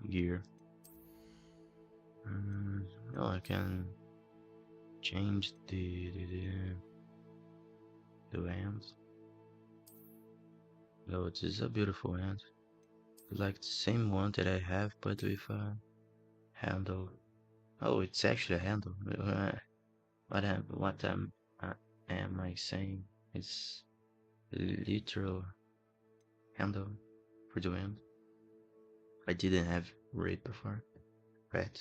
Gear. Oh, I can change the hands. Oh, this is a beautiful hand. Like the same one that I have, but with a handle. Oh, it's actually a handle. What am I saying? It's literal handle for the hand. I didn't have red before. Red.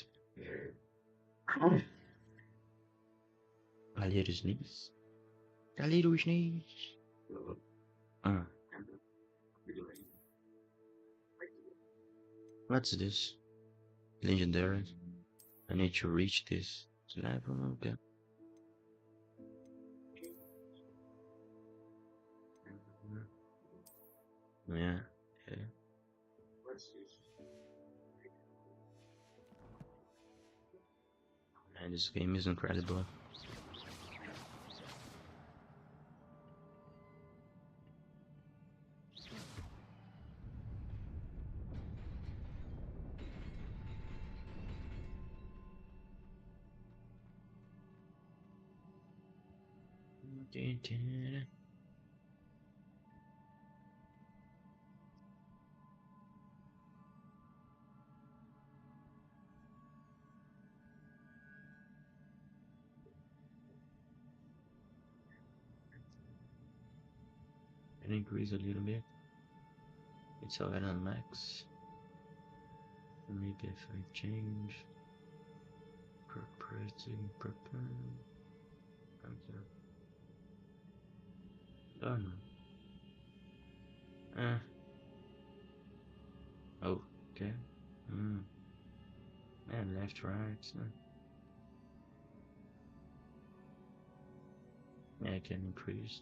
A little sneeze. A little sneeze. Uh, what's this? Legendary. I need to reach this level. Okay. Yeah. Yeah. Man, this game is incredible. And increase a little bit. It's already on max. Maybe if I change property, okay. Oh no. Uh, oh, okay. Mm. And left, right. Yeah, I can increase.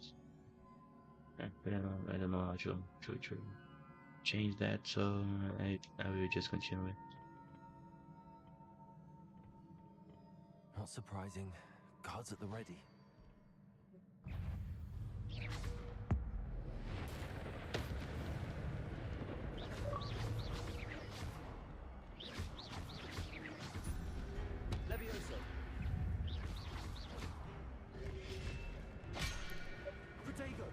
But I don't know how to change that, so I will just continue it. Not surprising. Guards at the ready. Levioso. Protego.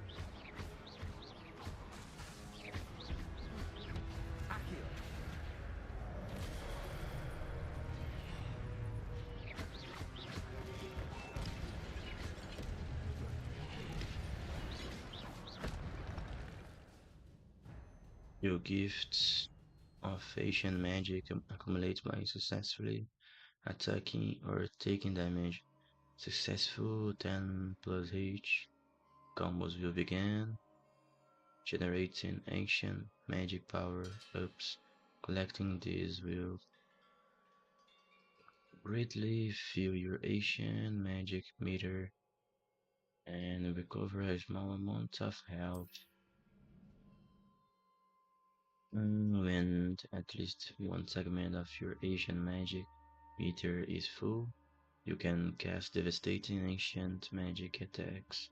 Accio. Your gifts of ancient magic accumulate by successfully attacking or taking damage. Successful 10 plus H combos will begin, generating ancient magic power ups. Collecting these will greatly fill your ancient magic meter and recover a small amount of health when at least one segment of your ancient magic meter is full. You can cast devastating ancient magic attacks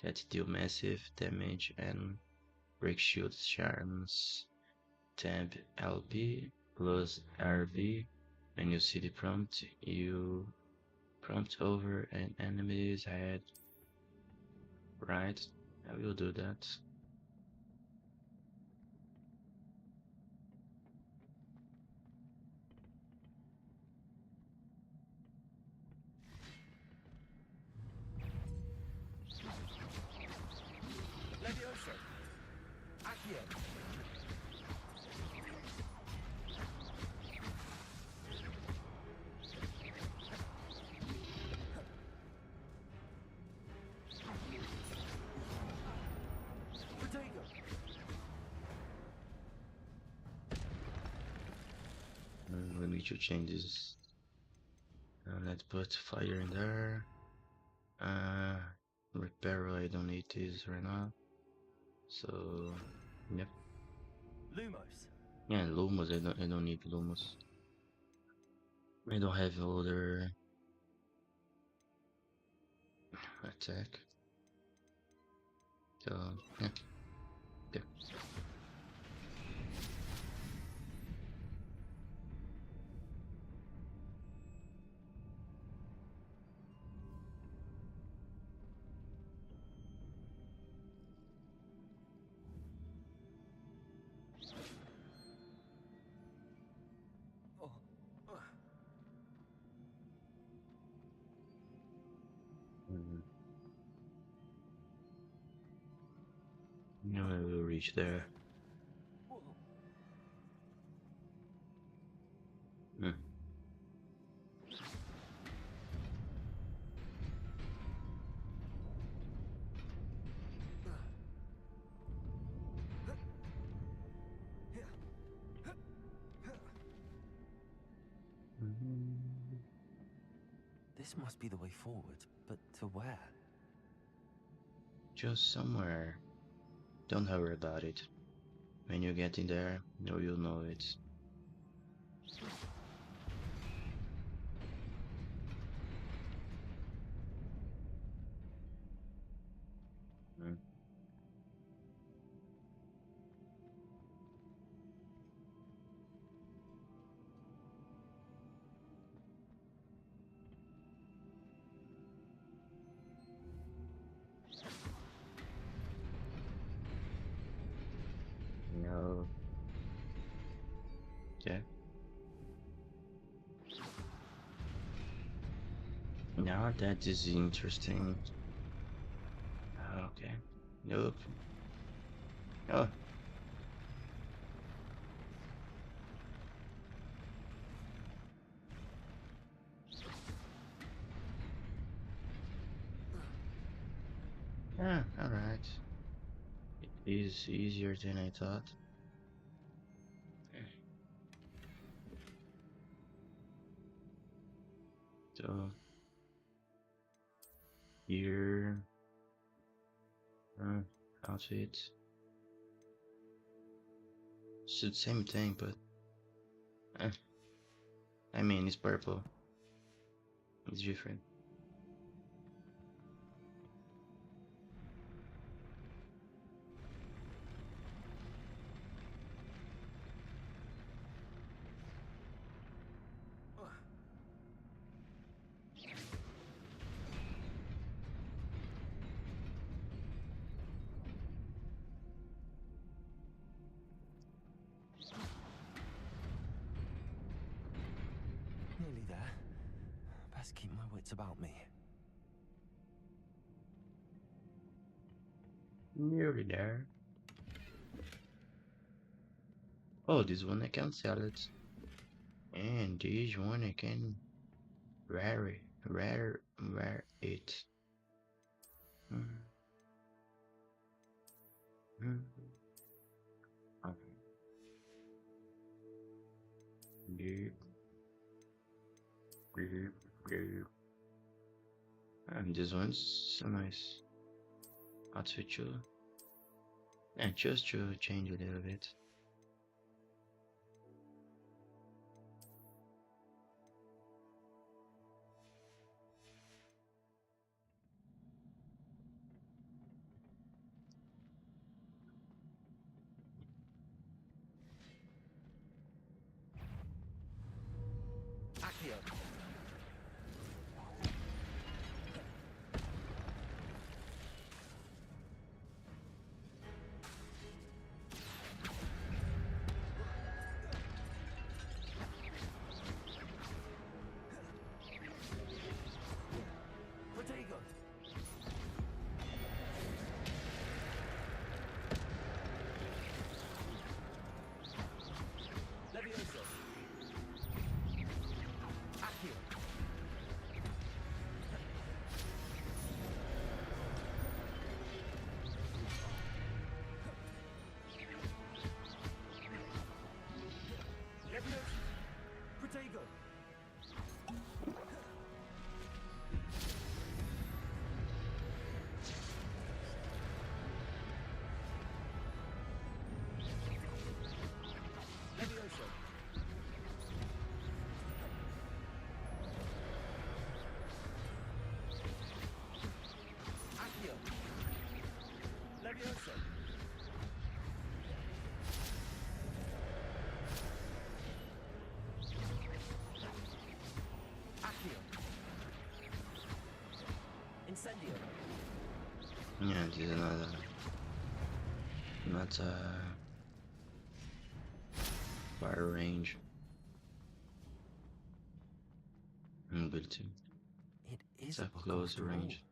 that deal massive damage and break shield charms. Tab LP plus RV. When you see the prompt, you prompt over an enemy's head. Right? I will do that. Levioso. Accio. Protego. We need to change this. Let's put fire in there. Uh, repair, I don't need this right now. So, yep. Lumos. Yeah, Lumos, I don't need Lumos. I don't have other attack. So, yeah, yeah. Now I will reach there. Hmm. Mhm. This must be the way forward, but to where? Just somewhere. Don't worry about it. When you get in there, you'll know it. Hmm. No. Yeah. Now that is interesting. Okay. Nope. Oh. Yeah, alright. It is easier than I thought. So, here, uh, outfit. It's the same thing, but uh, I mean, it's purple. It's different. Nearly there. Best keep my wits about me. Nearly there. Oh, this one I can sell it. And this one I can rare it. Mm, mm, mm. Deep, deep, deep. And this one's so nice. Outfit too. And just to change a little bit. Accio. Protego. Levioso. Accio. Levioso. Protego. Levioso. Accio. Levioso. Accio. Incendio. Yeah, this is another. Not far range. Good too. It It's is a a book close after all. range.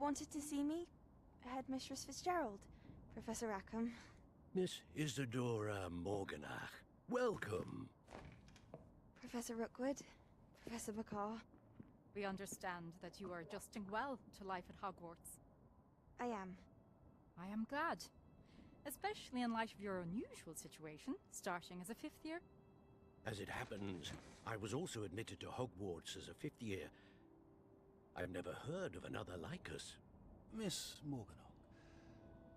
wanted to see me? Headmistress Fitzgerald, Professor Rackham. Miss Isadora Morganach, welcome. Professor Rookwood, Professor McCaw. We understand that you are adjusting well to life at Hogwarts. I am. I am glad. Especially in light of your unusual situation, starting as a 5th year. As it happens, I was also admitted to Hogwarts as a 5th year. I've never heard of another like us. Miss Morganach,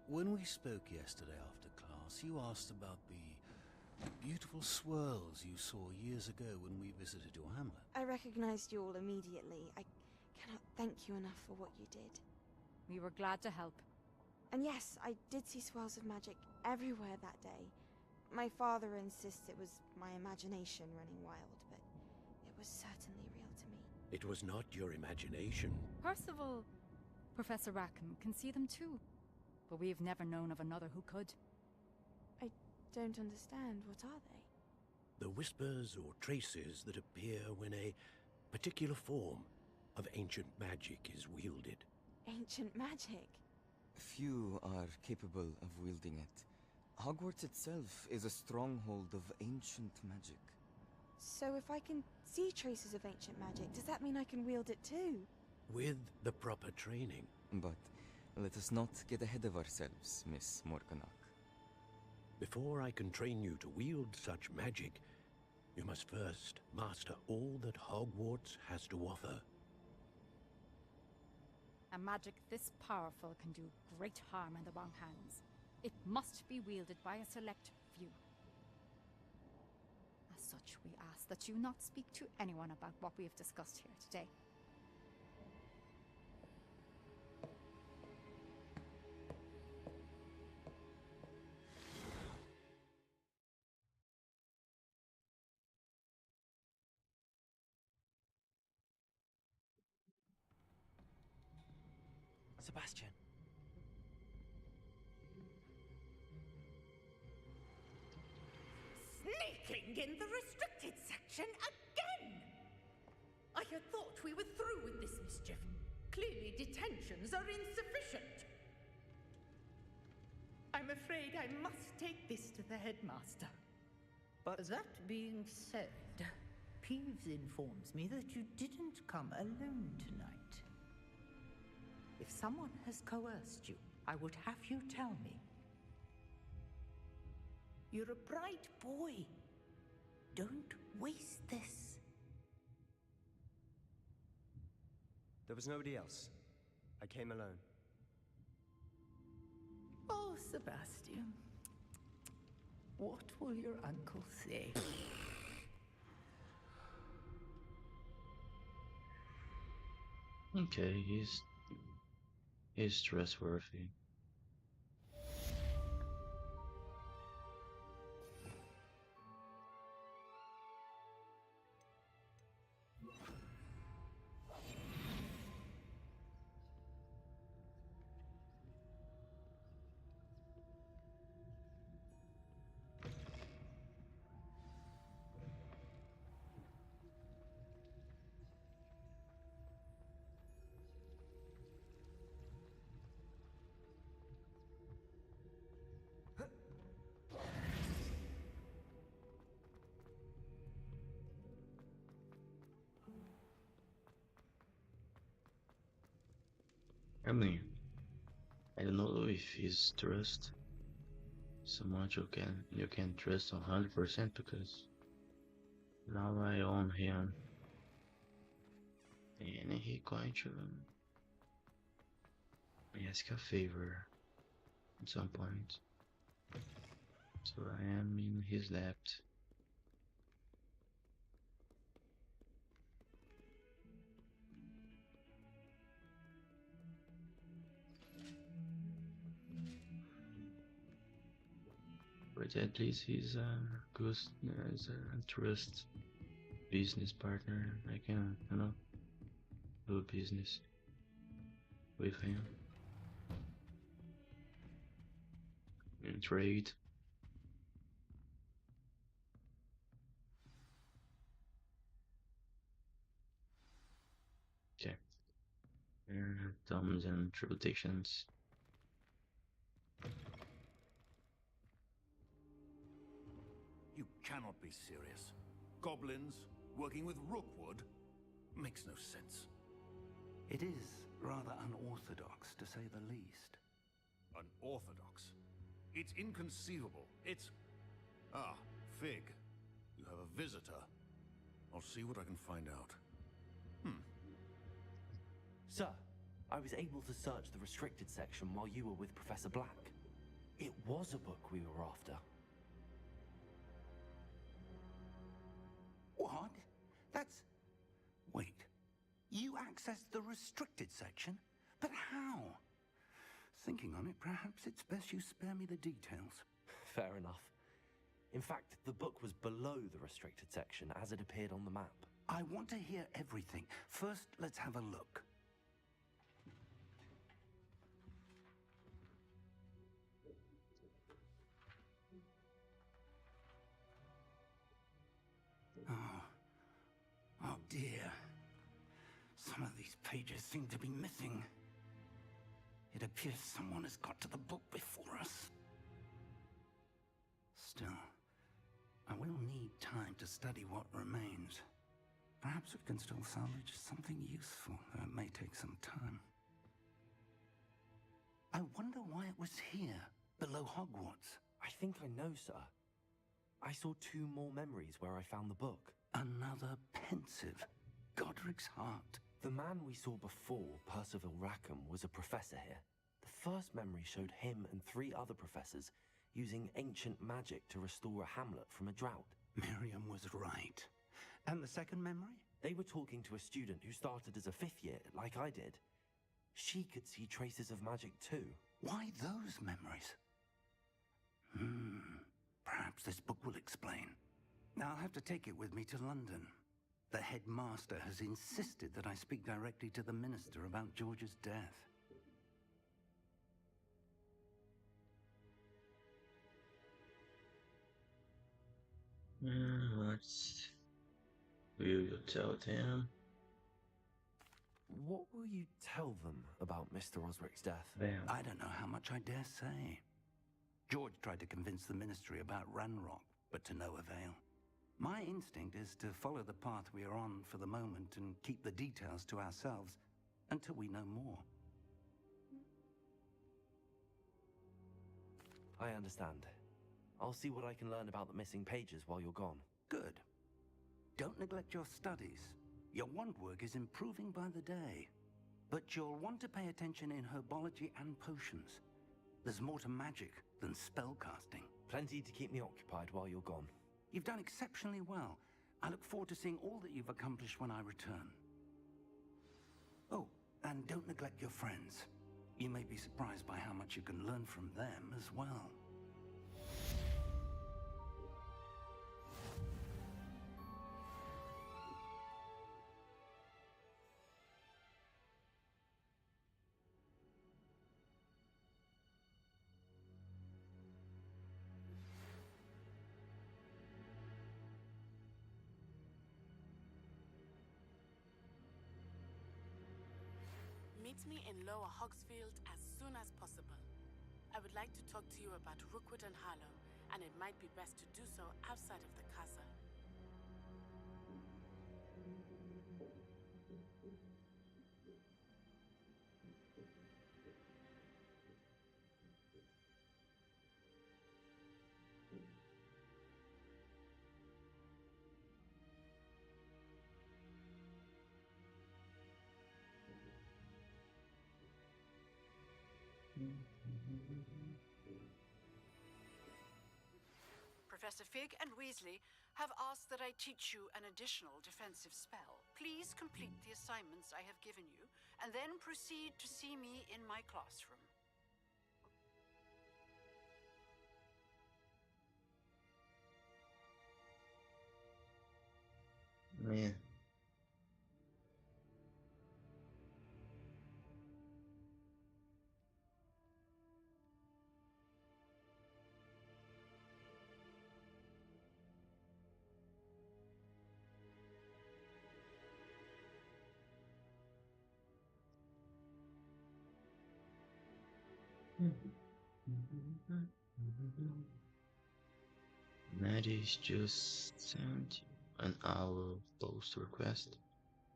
when we spoke yesterday after class, you asked about the beautiful swirls you saw years ago when we visited your hamlet. I recognized you all immediately. I cannot thank you enough for what you did. We were glad to help. And yes, I did see swirls of magic everywhere that day. My father insists it was my imagination running wild, but it was certainly real to me. It was not your imagination. Percival, Professor Rackham can see them too. But we've never known of another who could. I don't understand. What are they? The whispers or traces that appear when a particular form of ancient magic is wielded. Ancient magic? Few are capable of wielding it. Hogwarts itself is a stronghold of ancient magic. So if I can see traces of ancient magic, does that mean I can wield it too? With the proper training. But let us not get ahead of ourselves, Miss Morganach. Before I can train you to wield such magic, you must first master all that Hogwarts has to offer. A magic this powerful can do great harm in the wrong hands. It must be wielded by a select few. As such, we ask that you not speak to anyone about what we have discussed here today. Sebastian. Sneaking in the restricted section again! I had thought we were through with this mischief. Clearly detentions are insufficient. I'm afraid I must take this to the headmaster. But that being said, Peeves informs me that you didn't come alone tonight. If someone has coerced you, I would have you tell me. You're a bright boy. Don't waste this. There was nobody else. I came alone. Oh, Sebastian. What will your uncle say? Okay, he's trustworthy. I mean, I don't know if he's trust so much you can trust 100% because now I own him and he going to ask a favor at some point. So I am in his debt. But at least he's a good, as a trust business partner. I can, do business with him and trade. Okay. Terms and tribulations. You cannot be serious. Goblins working with Rookwood? Makes no sense. It is rather unorthodox, to say the least. Unorthodox? It's inconceivable. It's... Ah, Fig. You have a visitor. I'll see what I can find out. Sir, I was able to search the restricted section while you were with Professor Black. It was a book we were after. What? That's... Wait. You accessed the restricted section? But how? Thinking on it, perhaps it's best you spare me the details. Fair enough. In fact, the book was below the restricted section as it appeared on the map. I want to hear everything. First, let's have a look. Oh dear. Some of these pages seem to be missing. It appears someone has got to the book before us. Still, I will need time to study what remains. Perhaps we can still salvage something useful, though it may take some time. I wonder why it was here, below Hogwarts. I think I know, sir. I saw 2 more memories where I found the book. Another pensive. Godric's heart. The man we saw before, Percival Rackham, was a professor here. The first memory showed him and 3 other professors using ancient magic to restore a hamlet from a drought. Miriam was right. And the second memory? They were talking to a student who started as a 5th year, like I did. She could see traces of magic too. Why those memories? Perhaps this book will explain. I'll have to take it with me to London. The headmaster has insisted that I speak directly to the minister about George's death. What will you tell them? What will you tell them about Mr. Osric's death? Bam. I don't know how much I dare say. George tried to convince the ministry about Ranrock, but to no avail. My instinct is to follow the path we are on for the moment and keep the details to ourselves until we know more. I understand. I'll see what I can learn about the missing pages while you're gone. Good. Don't neglect your studies. Your wand work is improving by the day. But you'll want to pay attention in herbology and potions. There's more to magic than spellcasting. Plenty to keep me occupied while you're gone. You've done exceptionally well. I look forward to seeing all that you've accomplished when I return. Oh, and don't neglect your friends. You may be surprised by how much you can learn from them as well. Meet me in Lower Hogsfield as soon as possible. I would like to talk to you about Rookwood and Harlow, and it might be best to do so outside of the castle. Professor Fig and Weasley have asked that I teach you an additional defensive spell. Please complete the assignments I have given you, and then proceed to see me in my classroom. Man. Maddie's just sent an hour post request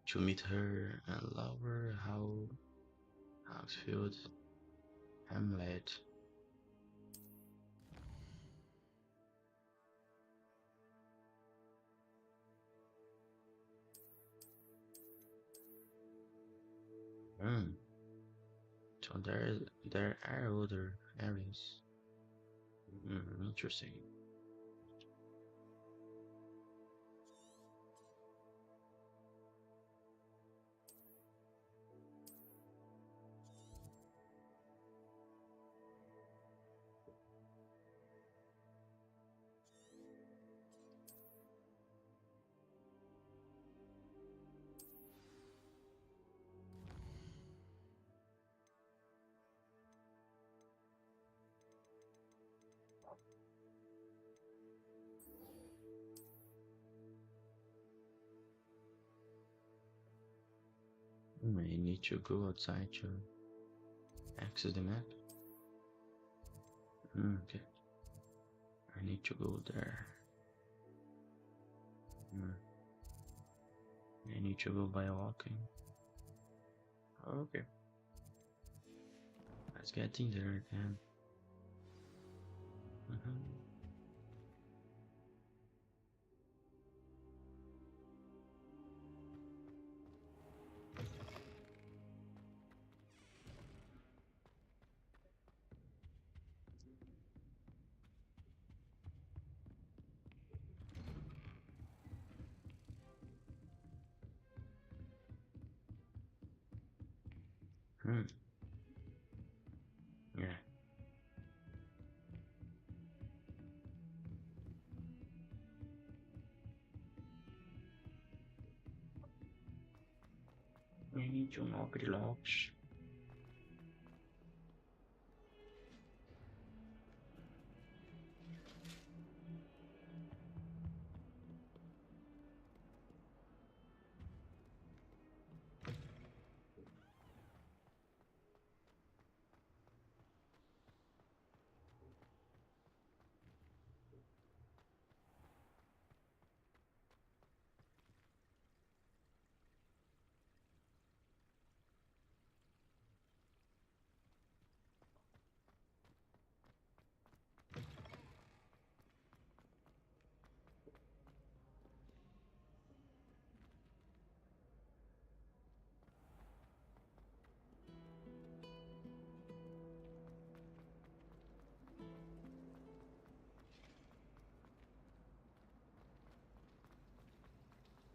to meet her and Lower Housefield Hamlet. Hmm. So there are other areas. Interesting. I need to go outside to access the map. Okay. I need to go there. I need to go by walking. Okay. Let's get in there then. Yeah. I need to knock the locks.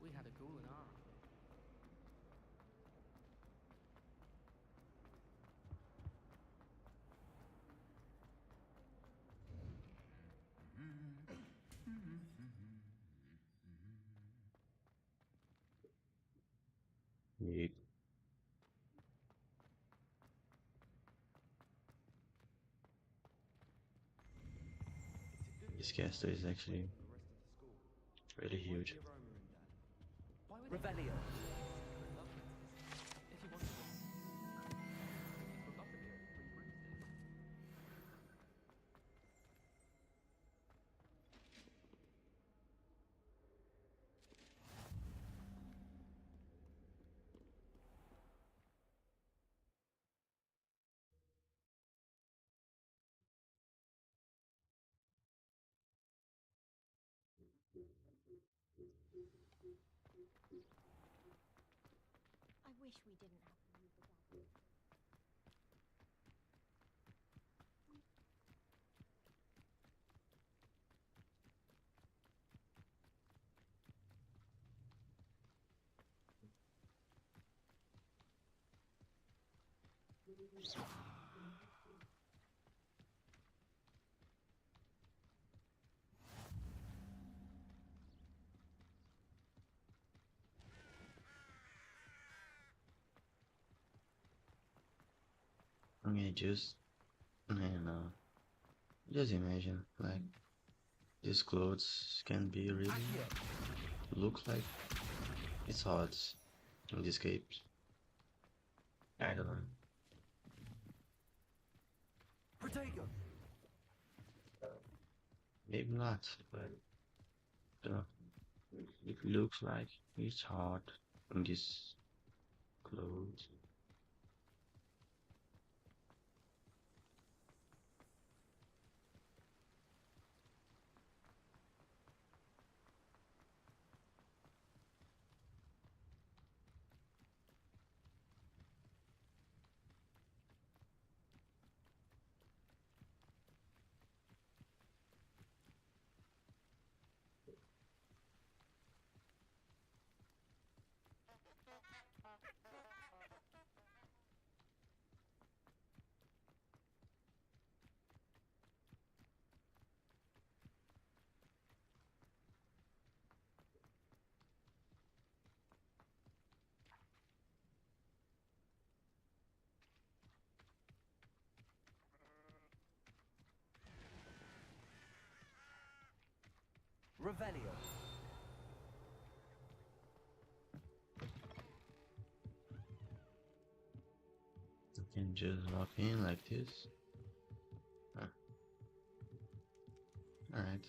We had a cool and R. Yeah. This castle is actually really huge. Revelio. I wish we didn't have to use the dagger. Okay, I don't know, just imagine, like, these clothes can be really look like it's hot in this cape. I don't know. Protego! Maybe not, but uh, it looks like it's hard on this clothes. Revelio. You can just walk in like this. Huh. Alright.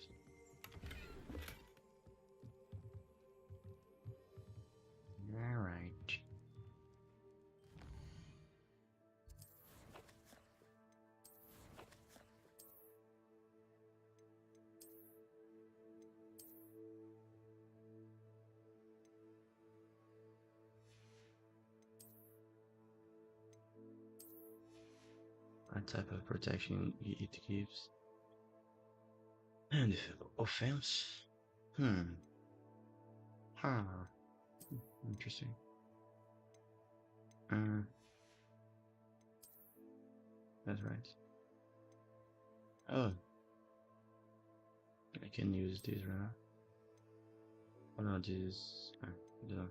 Alright. What type of protection it gives? And offense? Huh. Interesting. That's right. Oh, I can use this right now. Oh no, this. The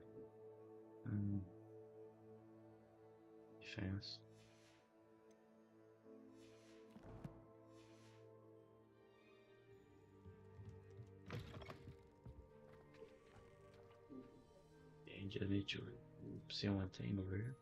defense. And just need to see one thing over here.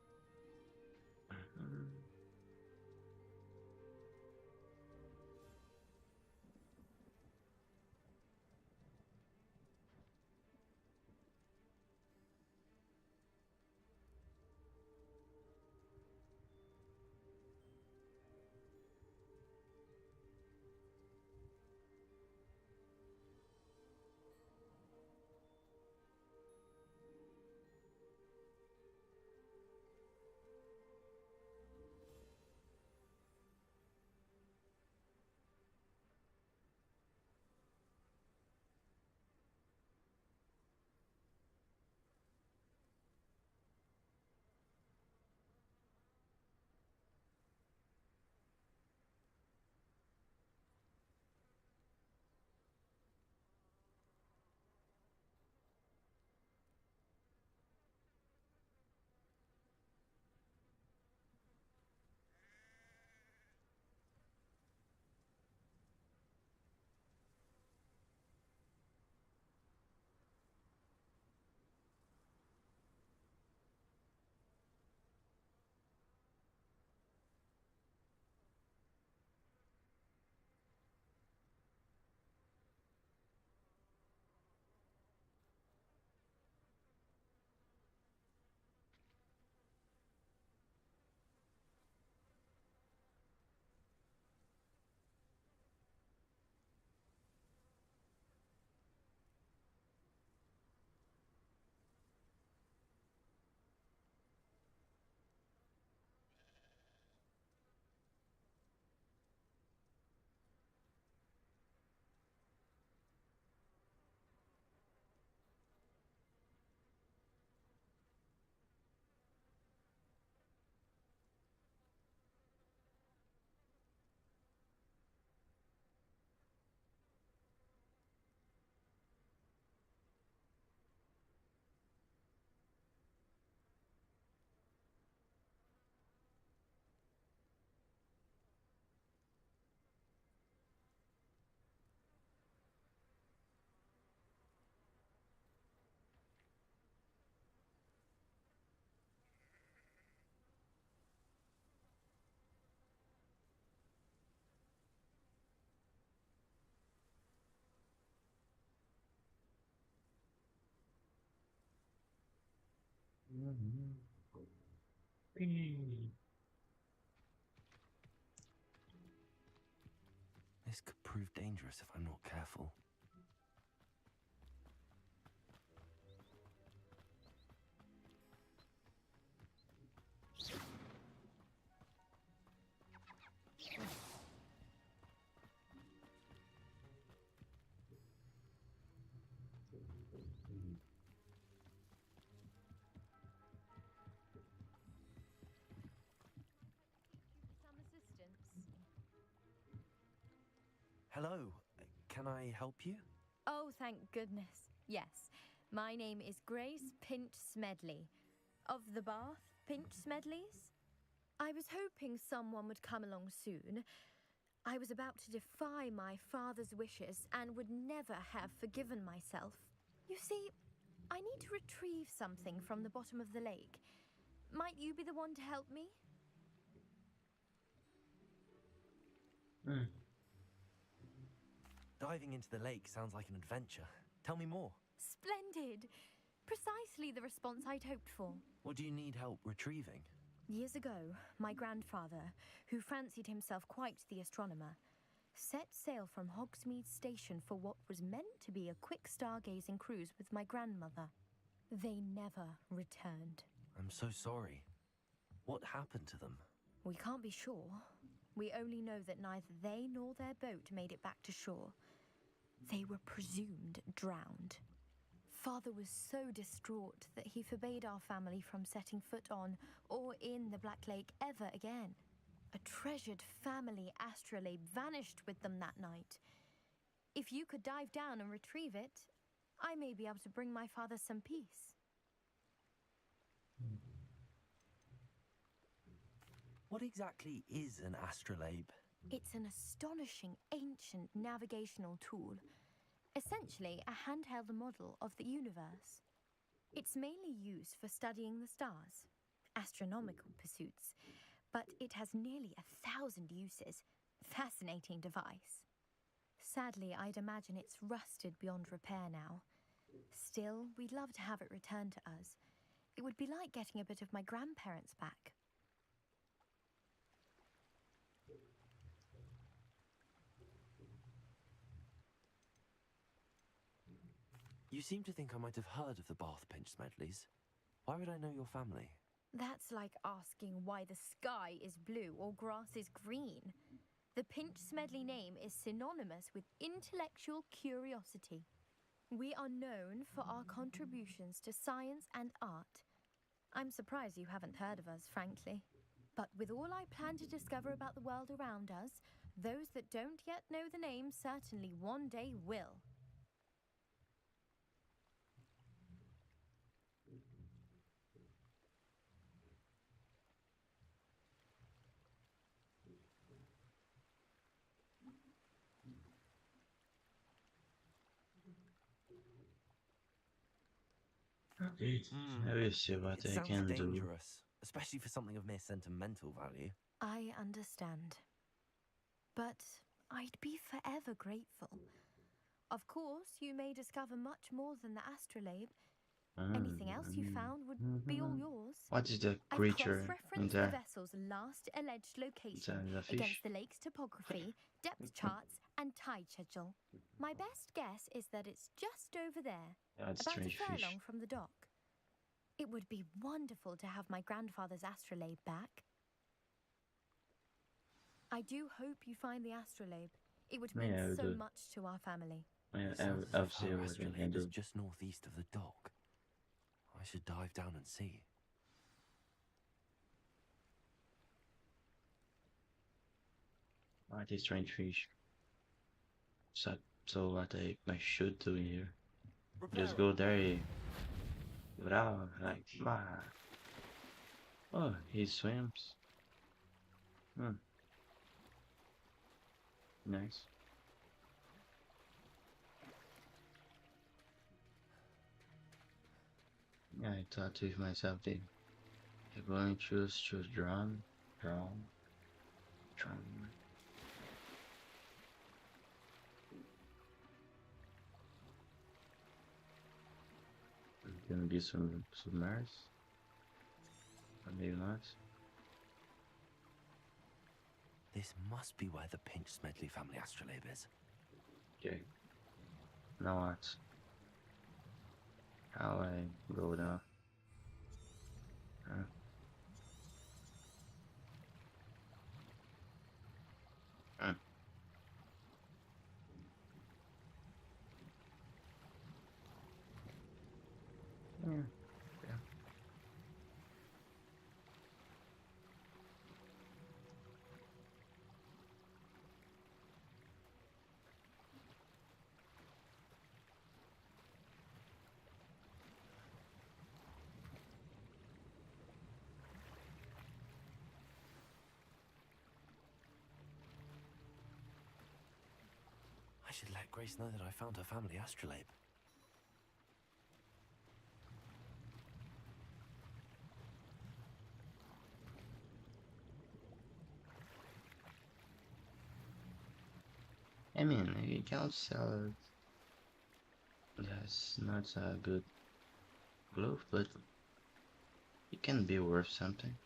This could prove dangerous if I'm not careful. Some assistance. Hello, can I help you? Oh, thank goodness. Yes. My name is Grace Pinch Smedley. Of the Bath Pinch Smedleys? I was hoping someone would come along soon. I was about to defy my father's wishes and would never have forgiven myself. You see, I need to retrieve something from the bottom of the lake. Might you be the one to help me? Diving into the lake sounds like an adventure. Tell me more. Splendid! Precisely the response I'd hoped for. What do you need help retrieving? Years ago, my grandfather, who fancied himself quite the astronomer, set sail from Hogsmeade Station for what was meant to be a quick stargazing cruise with my grandmother. They never returned. I'm so sorry. What happened to them? We can't be sure. We only know that neither they nor their boat made it back to shore. They were presumed drowned. Father was so distraught that he forbade our family from setting foot on or in the Black Lake ever again. A treasured family astrolabe vanished with them that night. If you could dive down and retrieve it, I may be able to bring my father some peace. What exactly is an astrolabe? It's an astonishing ancient navigational tool. Essentially, a handheld model of the universe. It's mainly used for studying the stars, astronomical pursuits, but it has nearly 1,000 uses. Fascinating device. Sadly, I'd imagine it's rusted beyond repair now. Still, we'd love to have it returned to us. It would be like getting a bit of my grandparents back. You seem to think I might have heard of the Bath Pinch Smedleys. Why would I know your family? That's like asking why the sky is blue or grass is green. The Pinch Smedley name is synonymous with intellectual curiosity. We are known for our contributions to science and art. I'm surprised you haven't heard of us, frankly. But with all I plan to discover about the world around us, those that don't yet know the name certainly one day will. I will see what It I sounds can do. dangerous, especially for something of mere sentimental value. I understand. But I'd be forever grateful. Of course, you may discover much more than the astrolabe. Anything else you found would be all yours. What is the I've creature in cross-referenced the there? vessel's last alleged location Is that a fish? against the lake's topography, depth charts, and tide schedule. My best guess is that it's just over there, Yeah, it's about a strange fish. furlong from the dock. It would be wonderful to have my grandfather's astrolabe back. I do hope you find the astrolabe. It would mean Yeah, I so do. much to our family. Yeah, It sounds as I'll if see her what I astrolabe can is do. just northeast of the dock. I should dive down and see. What is strange fish? So what I should do here? Just go there. Bravo, like, bah. Oh, he swims. Nice. Yeah, I thought to myself, you're going to choose drown. Gonna be some submersed. Or maybe not. This must be where the Pinch Smedley family astrolabe is. Okay. Now what? How I go down? Huh? Huh. Yeah. Yeah. I should let Grace know that I found her family astrolabe. I mean, you can't sell it. That's not a good glove, but it can be worth something.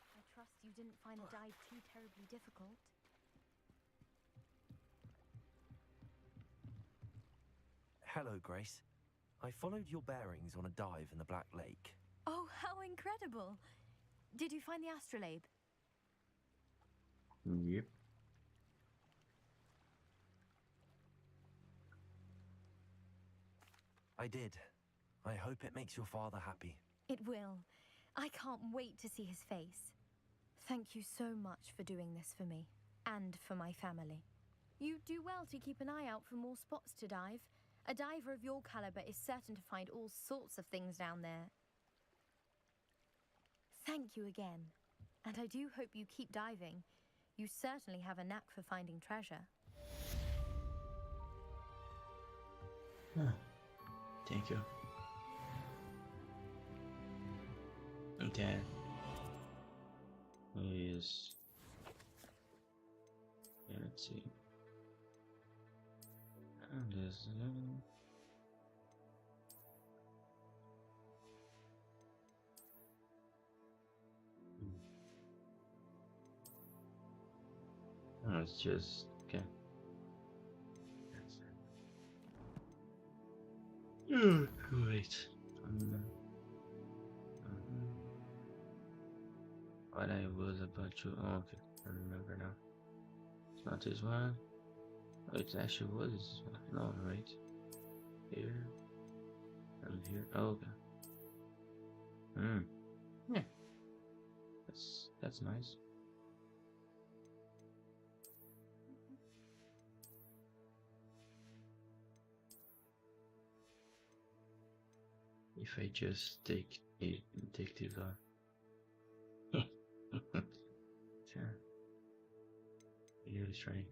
I trust you didn't find the dive too terribly difficult. Hello, Grace. I followed your bearings on a dive in the Black Lake. Oh, how incredible! Did you find the astrolabe? Yep. I did. I hope it makes your father happy. It will. I can't wait to see his face. Thank you so much for doing this for me, and for my family. You do well to keep an eye out for more spots to dive. A diver of your caliber is certain to find all sorts of things down there. Thank you again, and I do hope you keep diving. You certainly have a knack for finding treasure. Thank you. Okay. Yes. Yeah, let's see. And there's oh, it's just okay. Wait. What I was about to. Oh, okay. I remember now. It's not this one. Oh, it actually was this one. No, right. Here. And here. Oh, okay. Yeah. That's nice. If I just take this off. Sure. You're trying.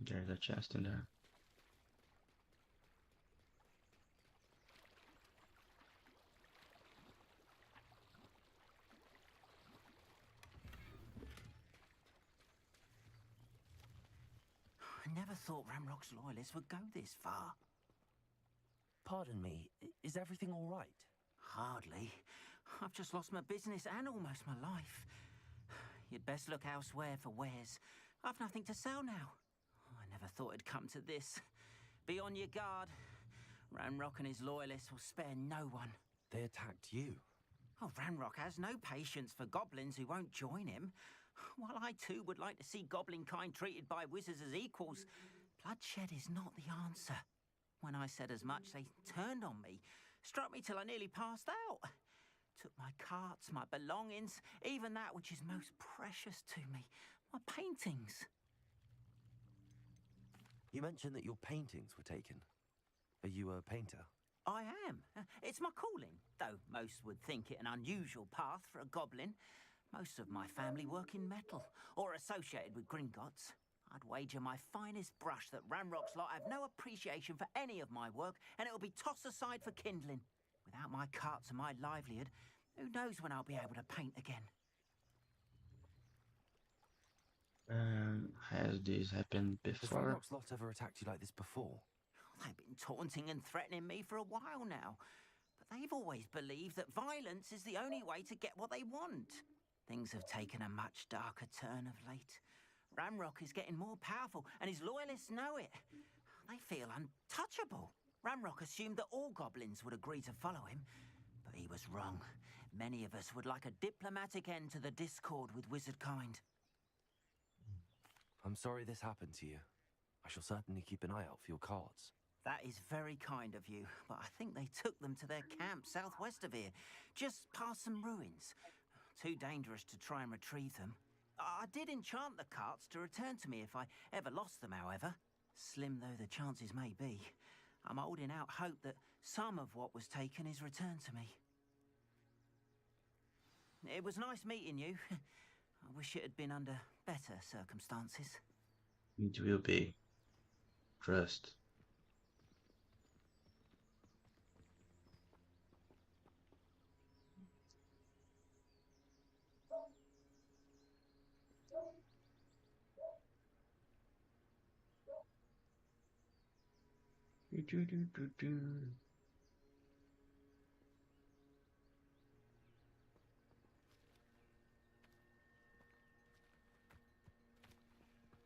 There's a chest in there. I never thought Ramrock's loyalists would go this far. Pardon me, is everything all right? Hardly. I've just lost my business and almost my life. you'd best look elsewhere for wares. I've nothing to sell now. I never thought it'd come to this. Be on your guard. Ranrock and his loyalists will spare no one. They attacked you? Oh, Ranrock has no patience for goblins who won't join him. While I too would like to see goblin kind treated by wizards as equals, bloodshed is not the answer. When I said as much, they turned on me, struck me till I nearly passed out. Took my carts, my belongings, even that which is most precious to me, my paintings. You mentioned that your paintings were taken. Are you a painter? I am. It's my calling, though most would think it an unusual path for a goblin. Most of my family work in metal, or associated with Gringotts. I'd wager my finest brush that Ranrock's lot have no appreciation for any of my work, and it'll be tossed aside for kindling. Without my carts and my livelihood, who knows when I'll be able to paint again? Has this happened Has before? Ranrock's lot ever attacked you like this before? They've been taunting and threatening me for a while now. But they've always believed that violence is the only way to get what they want. Things have taken a much darker turn of late. Ranrock is getting more powerful, and his loyalists know it. They feel untouchable. Ranrock assumed that all goblins would agree to follow him, but he was wrong. Many of us would like a diplomatic end to the discord with wizard kind. I'm sorry this happened to you. I shall certainly keep an eye out for your cards. That is very kind of you, but I think they took them to their camp southwest of here, just past some ruins. Too dangerous to try and retrieve them. I did enchant the carts to return to me if I ever lost them, however. Slim though the chances may be, I'm holding out hope that some of what was taken is returned to me. It was nice meeting you. I wish it had been under better circumstances. It will be. Trust.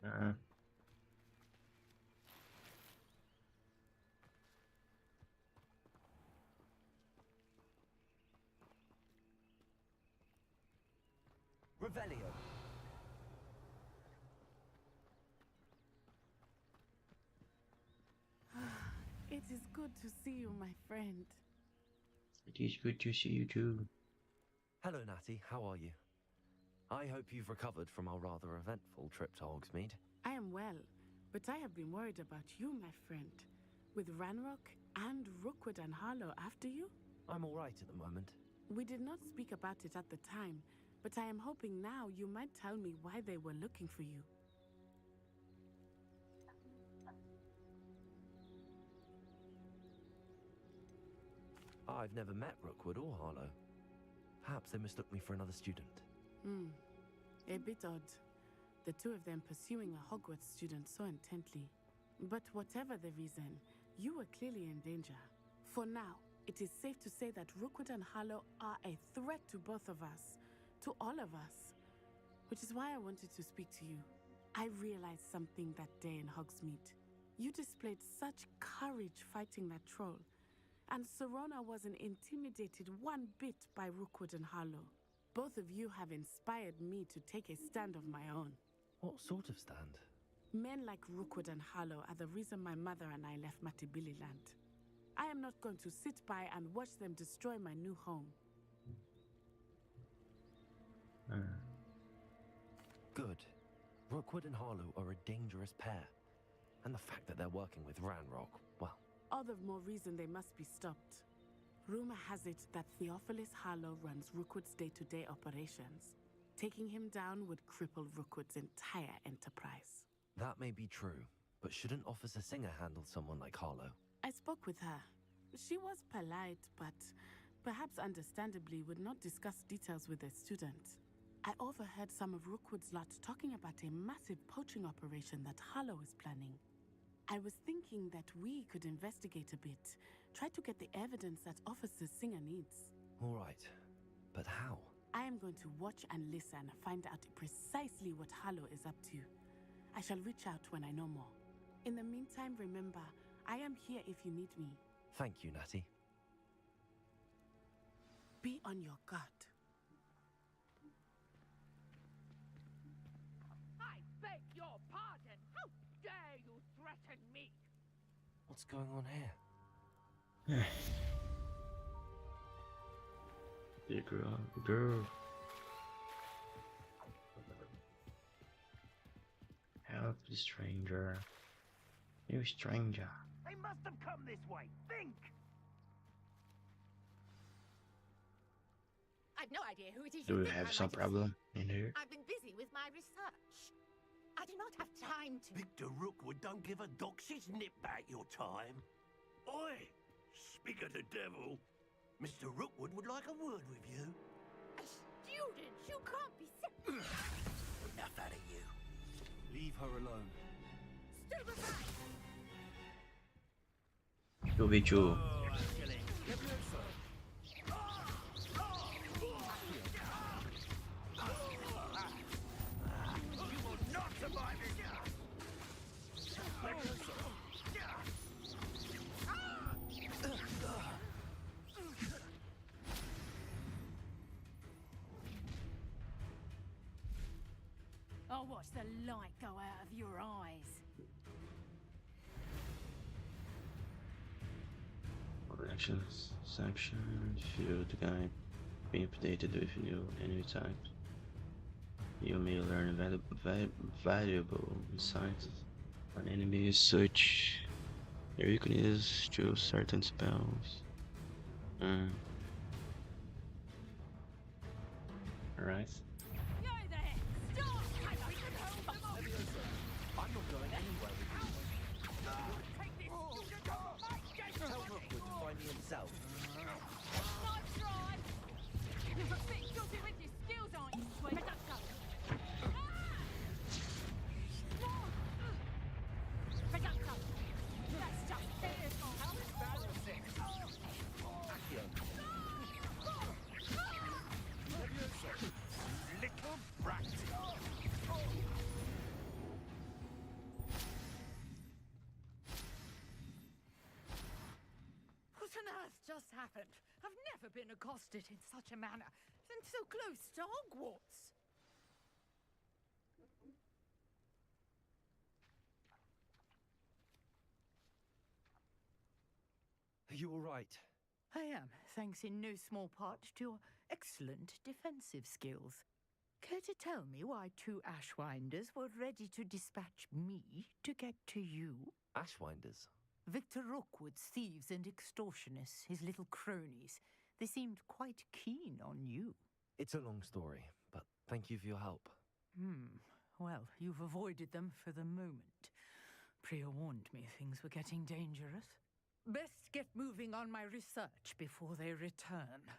Uh, Revelio. It is good to see you, my friend. it is good to see you too. Hello, Natty. How are you? I hope you've recovered from our rather eventful trip to Hogsmeade. I am well, but I have been worried about you, my friend. With Ranrock and Rookwood and Harlow after you? I'm all right at the moment. We did not speak about it at the time, but I am hoping now you might tell me why they were looking for you. I've never met Rookwood or Harlow. Perhaps they mistook me for another student. A bit odd. The two of them pursuing a Hogwarts student so intently. But whatever the reason, you were clearly in danger. For now, it is safe to say that Rookwood and Harlow are a threat to both of us. To all of us. Which is why I wanted to speak to you. I realized something that day in Hogsmeade. You displayed such courage fighting that troll. And Serona wasn't intimidated one bit by Rookwood and Harlow. Both of you have inspired me to take a stand of my own. What sort of stand? Men like Rookwood and Harlow are the reason my mother and I left Matibili land. I am not going to sit by and watch them destroy my new home. Good. Rookwood and Harlow are a dangerous pair. And the fact that they're working with Ranrock, well... All the more reason they must be stopped. Rumor has it that Theophilus Harlow runs Rookwood's day-to-day operations. Taking him down would cripple Rookwood's entire enterprise. That may be true, but shouldn't Officer Singer handle someone like Harlow? I spoke with her. She was polite, but perhaps understandably would not discuss details with a student. I overheard some of Rookwood's lot talking about a massive poaching operation that Harlow is planning. I was thinking that we could investigate a bit, try to get the evidence that Officer Singer needs. All right, but how? I am going to watch and listen, find out precisely what Harlow is up to. I shall reach out when I know more. In the meantime, remember, I am here if you need me. Thank you, Natty. Be on your guard. I beg your pardon. How dare you threaten me? What's going on here? The girl. Help the stranger. You stranger. They must have come this way. Think! I've no idea who it is. Do you think have I some might problem in here? I've been busy with my research. I do not have time to. Victor Rookwood don't give a doxy's nip back your time. Oi! Speak of the devil. Mr. Rookwood would like a word with you. A student? You can't be serious. Enough out of you. Leave her alone. Stand aside! Yo, bicho. I'll watch the light go out of your eyes. Actions section. View the guide being updated with new enemy types. You may learn valuable insights on enemies, such their weakness to certain spells. Alright. I'm not going anywhere with you. Tell Rookwood to find me himself. Nice try! You're a bit guilty with your skills, aren't you, sweet? That's just fearful. How embarrassing. Little brat. What on earth just happened? I've never been accosted in such a manner, and so close to Hogwarts. Are you all right? I am, thanks in no small part to your excellent defensive skills. Care to tell me why two Ashwinders were ready to dispatch me to get to you? Ashwinders? Victor Rookwood's thieves and extortionists, his little cronies. They seemed quite keen on you. It's a long story, but thank you for your help. Well, you've avoided them for the moment. Priya warned me things were getting dangerous. Best get moving on my research before they return.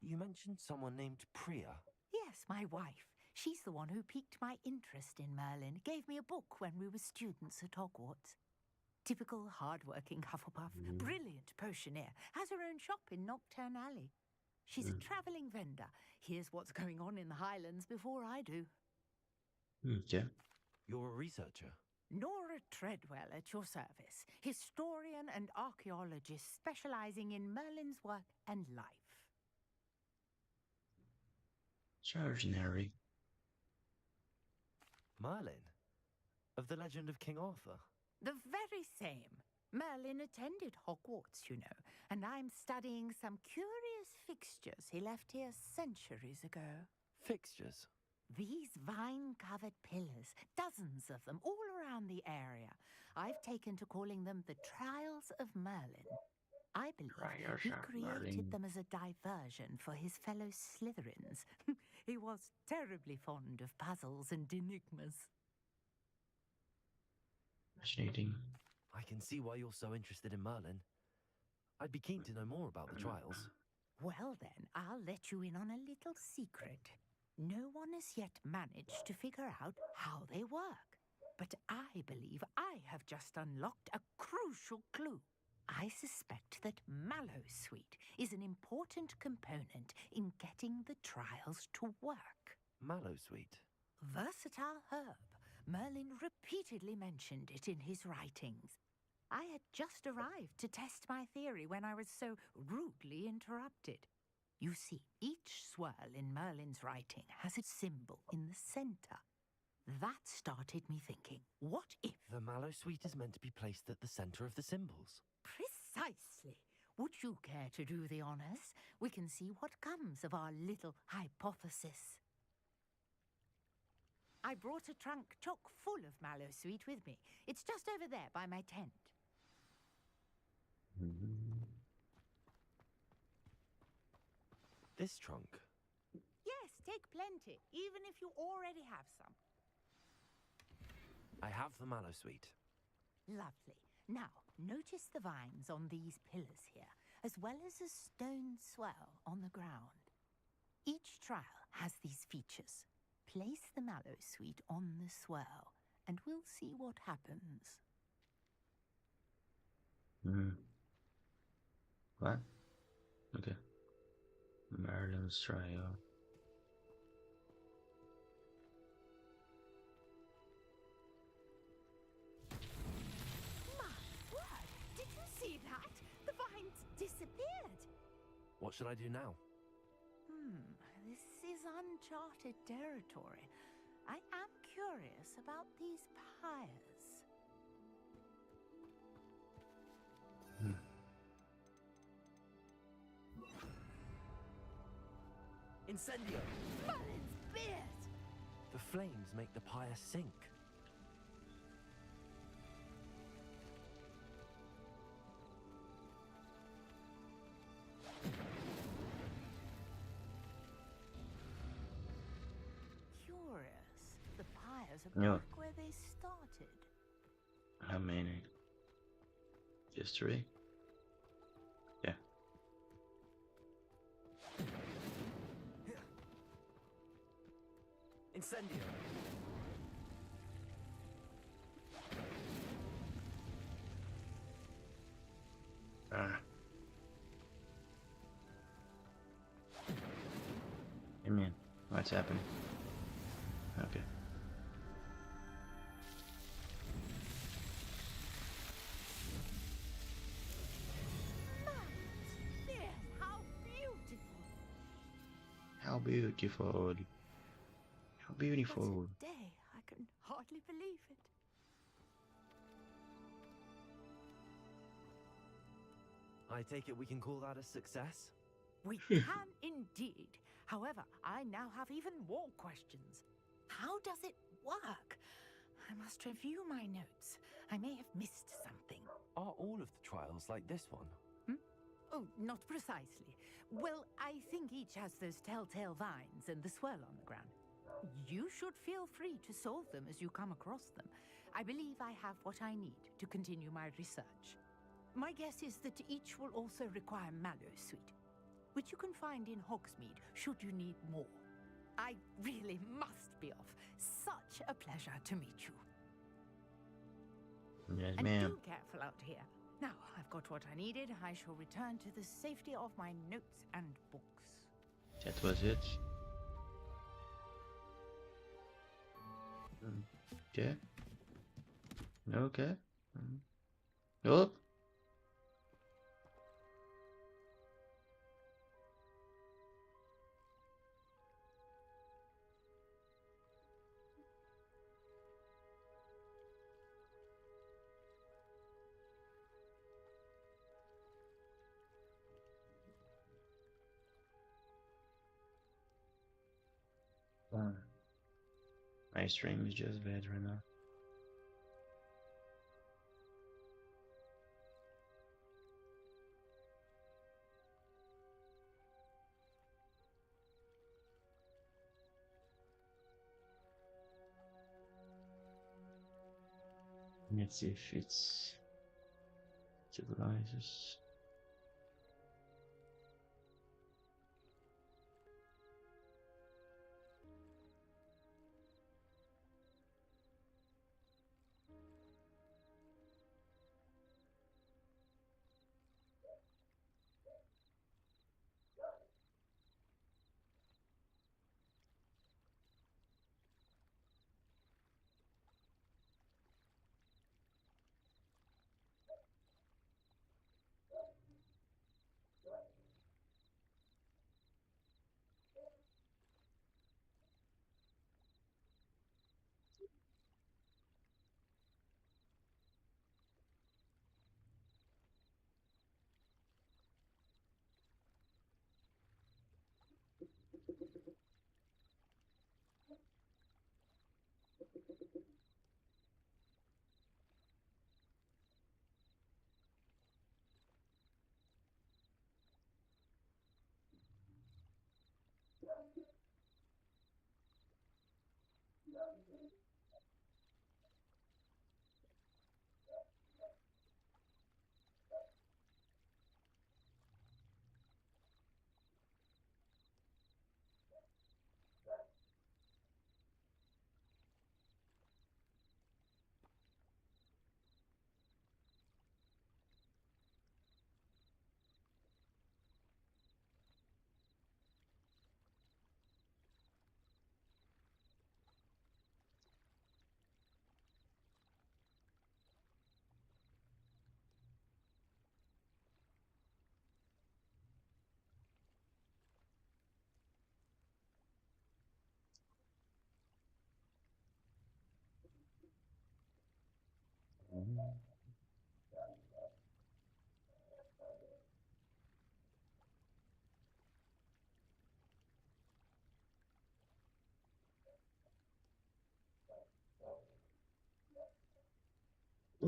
You mentioned someone named Priya. Yes, my wife. She's the one who piqued my interest in Merlin. Gave me a book when we were students at Hogwarts. Typical hard-working Hufflepuff. Brilliant potioneer. Has her own shop in Knockturn Alley. She's a travelling vendor. Hears what's going on in the Highlands before I do. Okay. You're a researcher? Nora Treadwell at your service. Historian and archaeologist specialising in Merlin's work and life. Extraordinary. Merlin? Of the legend of King Arthur? The very same. Merlin attended Hogwarts, you know, and I'm studying some curious fixtures he left here centuries ago. Fixtures? These vine-covered pillars, dozens of them, all around the area. I've taken to calling them the Trials of Merlin. I believe he created them as a diversion for his fellow Slytherins. He was terribly fond of puzzles and enigmas. Fascinating. I can see why you're so interested in Merlin. I'd be keen to know more about the trials. Well then, I'll let you in on a little secret. No one has yet managed to figure out how they work. But I believe I have just unlocked a crucial clue. I suspect that mallowsweet is an important component in getting the trials to work. Mallowsweet? Versatile herb. Merlin repeatedly mentioned it in his writings. I had just arrived to test my theory when I was so rudely interrupted. You see, each swirl in Merlin's writing has its symbol in the center. That started me thinking, what if... The mallowsweet is meant to be placed at the center of the symbols. Precisely. Would you care to do the honors? We can see what comes of our little hypothesis. I brought a trunk chock full of mallowsweet with me. It's just over there by my tent. This trunk? Yes, take plenty, even if you already have some. I have the mallowsweet. Lovely. Now, notice the vines on these pillars here, as well as a stone swell on the ground. Each trial has these features. Place the mallowsweet on the swell, and we'll see what happens. What? Okay. Merlin's trial. My word! Did you see that? The vines disappeared. What should I do now? This is uncharted territory. I am curious about these pyres. Incendio! Merlin's beard! The flames make the pyre sink. Curious. The pyres are Yeah. back where they started. How many? Just 3? Yeah. Incendio! Hey man, what's happening? Okay. Yes, how beautiful! How beautiful. How beautiful. Today, I can hardly believe it. I take it we can call that a success? We can indeed. However, I now have even more questions. How does it work? I must review my notes. I may have missed something. Are all of the trials like this one? Oh, not precisely. Well, I think each has those telltale vines and the swirl on the ground. You should feel free to solve them as you come across them. I believe I have what I need to continue my research. My guess is that each will also require mallowsweet, which you can find in Hogsmeade should you need more. I really must be off. Such a pleasure to meet you. Yes, And ma'am. do careful out here. Now, I've got what I needed. I shall return to the safety of my notes and books. That was it. Okay. Okay. Oh. My stream is just bad right now. Let's see if it's stabilizes.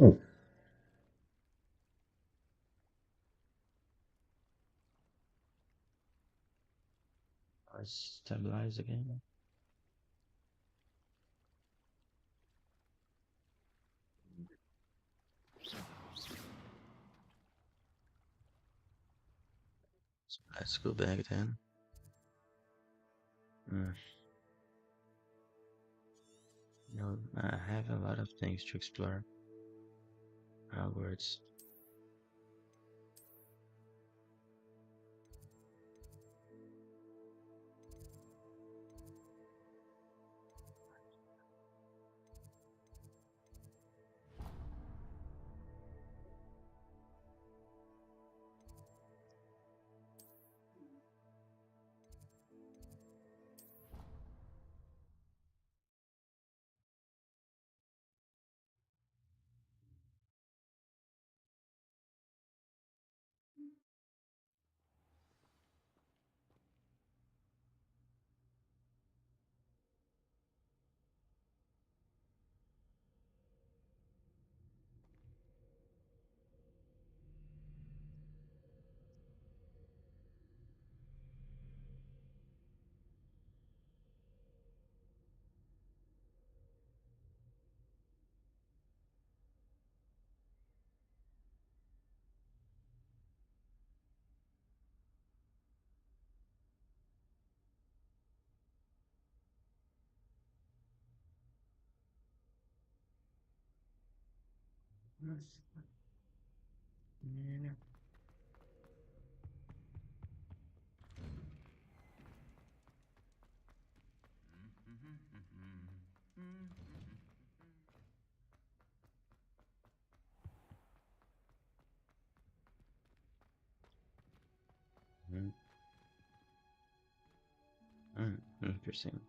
Mm. I stabilize again. Let's go back then. Mm. You know, I have a lot of things to explore. Hogwarts. Yeah. Mm. Interesting.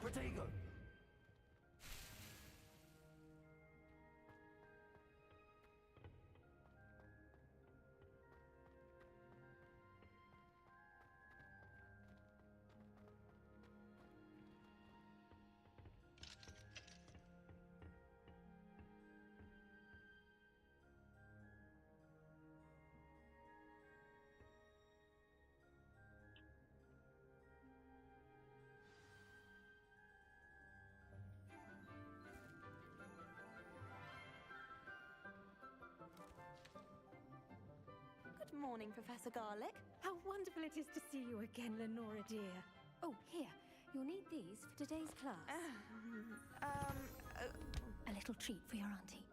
Protego! Good morning, Professor Garlick. How wonderful it is to see you again, Lenora dear. Oh, here. You'll need these for today's class. A little treat for your auntie.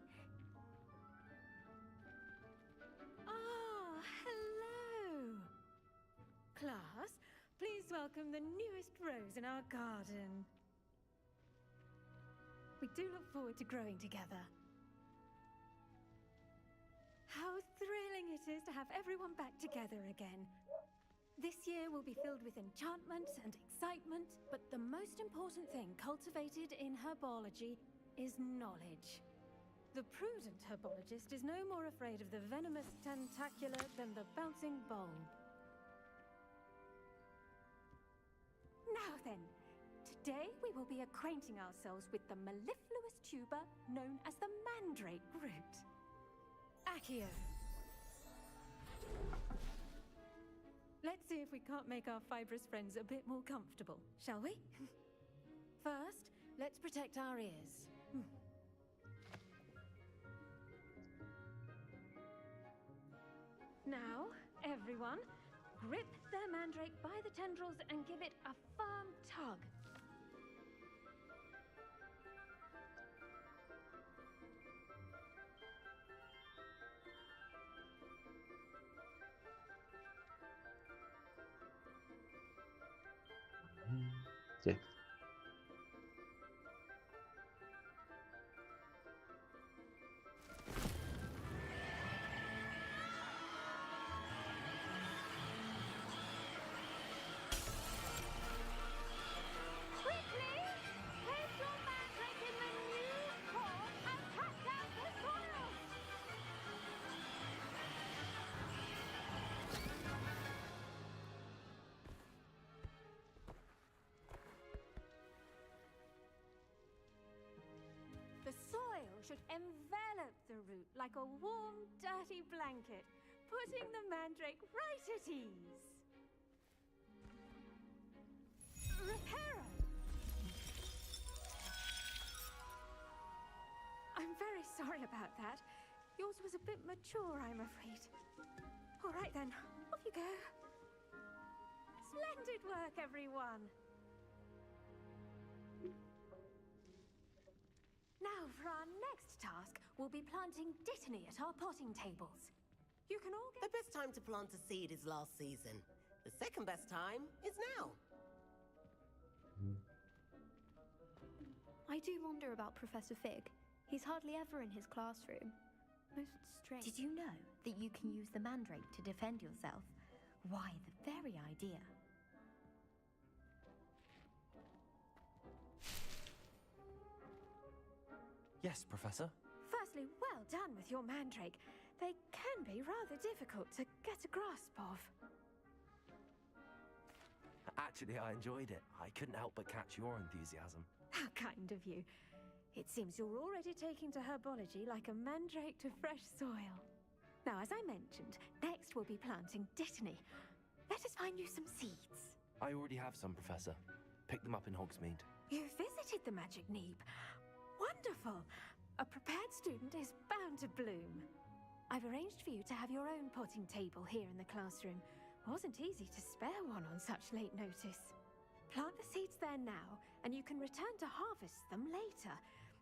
Ah, hello! Class, please welcome the newest rose in our garden. We do look forward to growing together. How thrilling it is to have everyone back together again. This year will be filled with enchantment and excitement, but the most important thing cultivated in herbology is knowledge. The prudent herbologist is no more afraid of the venomous tentacular than the bouncing bulb. Now then, today we will be acquainting ourselves with the mellifluous tuber known as the mandrake root. Accio. Let's see if we can't make our fibrous friends a bit more comfortable, shall we? First, let's protect our ears. Now, everyone, grip their mandrake by the tendrils and give it a firm tug. Okay. Quickly! Place your mandrake in the new core and cut down the soil! The soil should envelop the root like a warm, dirty blanket, putting the mandrake right at ease. Reparo! I'm very sorry about that. Yours was a bit mature, I'm afraid. All right then, off you go. Splendid work, everyone. Now, for our next task, we'll be planting dittany at our potting tables. You can all get... The best time to plant a seed is last season. The second best time is now. I do wonder about Professor Fig. He's hardly ever in his classroom. Most strange. Did you know that you can use the mandrake to defend yourself? Why, the very idea. Yes, Professor. Firstly, well done with your mandrake. They can be rather difficult to get a grasp of. Actually, I enjoyed it. I couldn't help but catch your enthusiasm. How kind of you. It seems you're already taking to herbology like a mandrake to fresh soil. Now, as I mentioned, next we'll be planting dittany. Let us find you some seeds. I already have some, Professor. Picked them up in Hogsmeade. You visited the Magic Neep. Wonderful! A prepared student is bound to bloom. I've arranged for you to have your own potting table here in the classroom. Wasn't easy to spare one on such late notice. Plant the seeds there now, and you can return to harvest them later.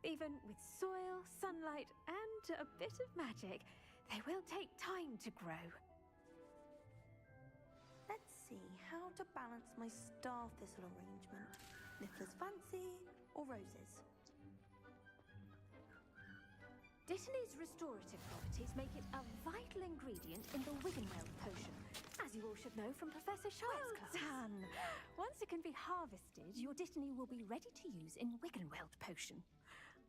Even with soil, sunlight, and a bit of magic, they will take time to grow. Let's see how to balance my star thistle arrangement. Niffler's fancy or roses? Dittany's restorative properties make it a vital ingredient in the Wiggenweld potion, as you all should know from Professor Sharp's class. Well done! Once it can be harvested, your Dittany will be ready to use in Wiggenweld potion.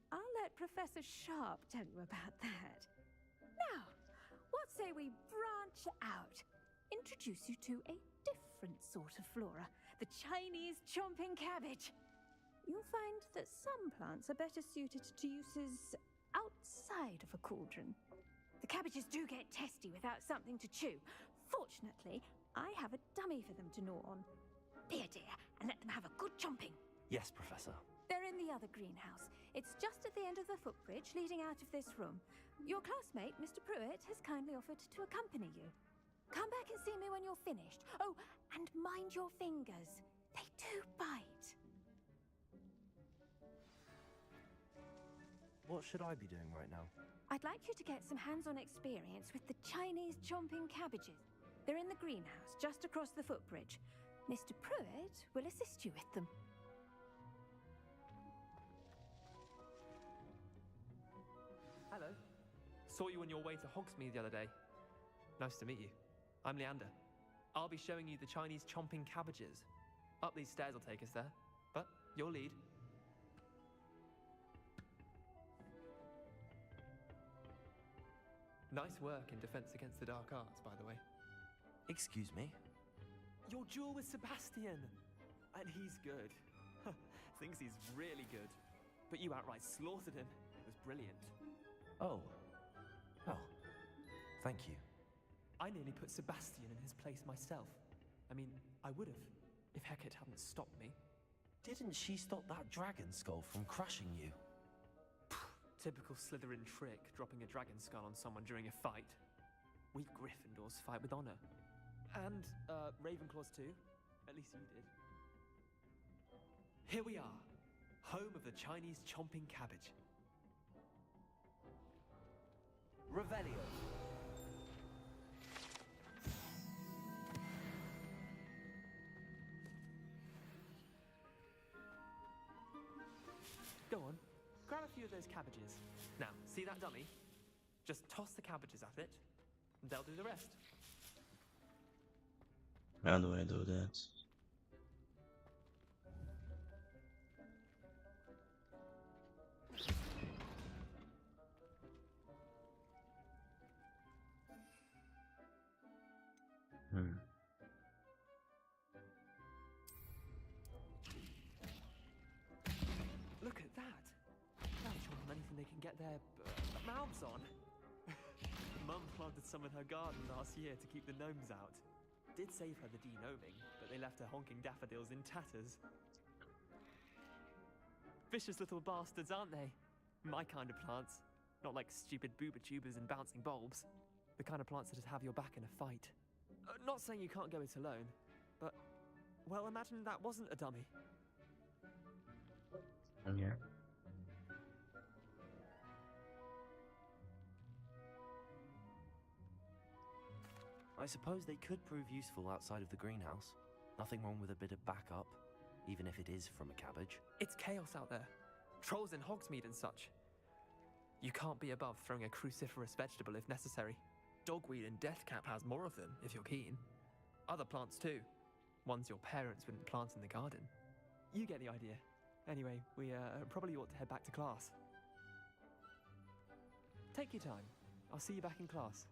I'll let Professor Sharp tell you about that. Now, what say we branch out? Introduce you to a different sort of flora, the Chinese chomping cabbage. You'll find that some plants are better suited to uses outside of a cauldron. The cabbages do get testy without something to chew. Fortunately, I have a dummy for them to gnaw on. Be a dear and let them have a good chomping. Yes, Professor. They're in the other greenhouse. It's just at the end of the footbridge leading out of this room. Your classmate, Mr. Pruitt, has kindly offered to accompany you. Come back and see me when you're finished. Oh, and mind your fingers. They do bite. What should I be doing right now? I'd like you to get some hands-on experience with the Chinese chomping cabbages. They're in the greenhouse, just across the footbridge. Mr. Pruitt will assist you with them. Hello. Saw you on your way to Hogsmeade the other day. Nice to meet you. I'm Leander. I'll be showing you the Chinese chomping cabbages. Up these stairs will take us there, but your lead. Nice work in Defense Against the Dark Arts, by the way. Excuse me? Your duel with Sebastian! And he's good. Thinks he's really good. But you outright slaughtered him. It was brilliant. Oh. Well, thank you. I nearly put Sebastian in his place myself. I mean, I would have, if Hecate hadn't stopped me. Didn't she stop that dragon skull from crushing you? Typical Slytherin trick, dropping a dragon skull on someone during a fight. We Gryffindors fight with honor. And, Ravenclaws too. At least you did. Here we are, home of the Chinese chomping cabbage. Revelio. Go on, grab a few of those cabbages. Now, see that dummy? Just toss the cabbages at it, and they'll do the rest. How do I do that? Look at that! They'll chomp on anything they can get their mouths on. Mum planted some in her garden last year to keep the gnomes out. Did save her the de-gnoming, but they left her honking daffodils in tatters. Vicious little bastards, aren't they? My kind of plants. Not like stupid booba tubers and bouncing bulbs. The kind of plants that'd have your back in a fight. Not saying you can't go it alone, but, well, imagine that wasn't a dummy. Yeah. I suppose they could prove useful outside of the greenhouse. Nothing wrong with a bit of backup, even if it is from a cabbage. It's chaos out there. Trolls in Hogsmeade and such. You can't be above throwing a cruciferous vegetable if necessary. Dogweed and deathcap has more of them, if you're keen. Other plants too. Ones your parents wouldn't plant in the garden. You get the idea. Anyway, we probably ought to head back to class. Take your time. I'll see you back in class.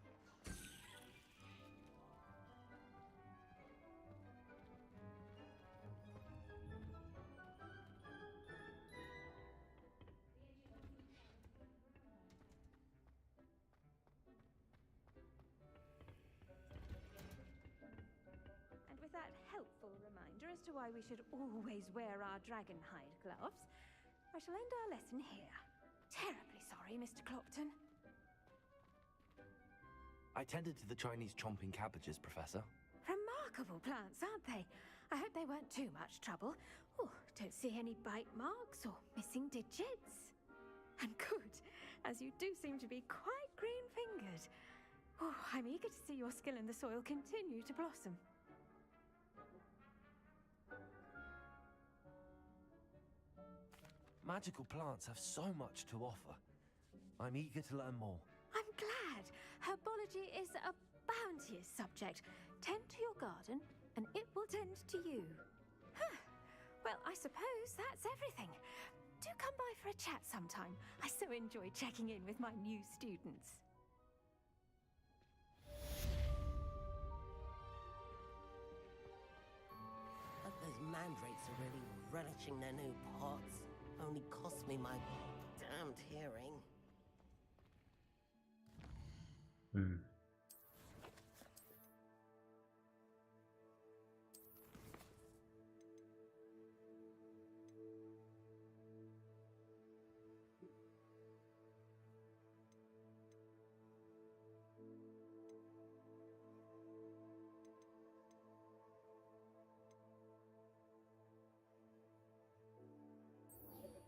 And with that helpful reminder as to why we should always wear our dragon hide gloves, I shall end our lesson here. Terribly sorry, Mr. Clopton. I tended to the Chinese chomping cabbages, Professor. Remarkable plants, aren't they? I hope they weren't too much trouble. Oh, don't see any bite marks or missing digits. And good, as you do seem to be quite green-fingered. Oh, I'm eager to see your skill in the soil continue to blossom. Magical plants have so much to offer. I'm eager to learn more. I'm glad. Herbology is a bounteous subject. Tend to your garden, and it will tend to you. Huh. Well, I suppose that's everything. Do come by for a chat sometime. I so enjoy checking in with my new students. But those mandrakes are really relishing their new pots. Only cost me my damned hearing.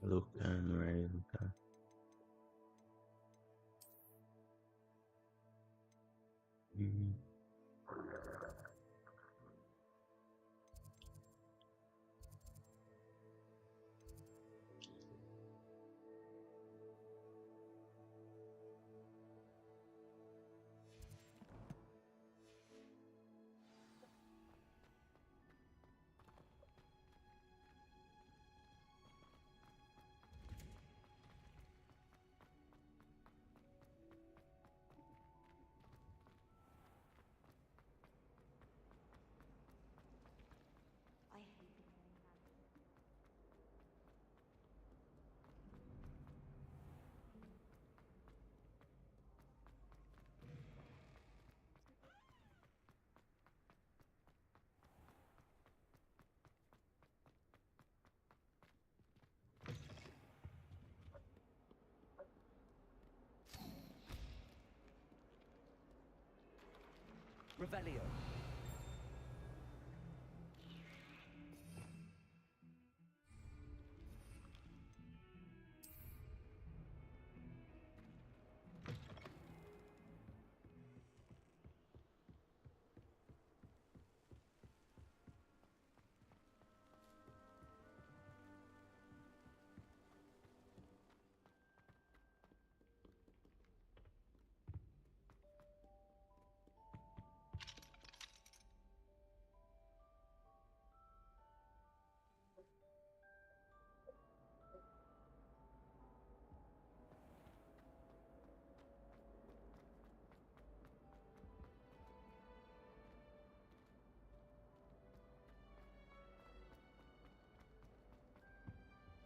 Look and rain. Revelio.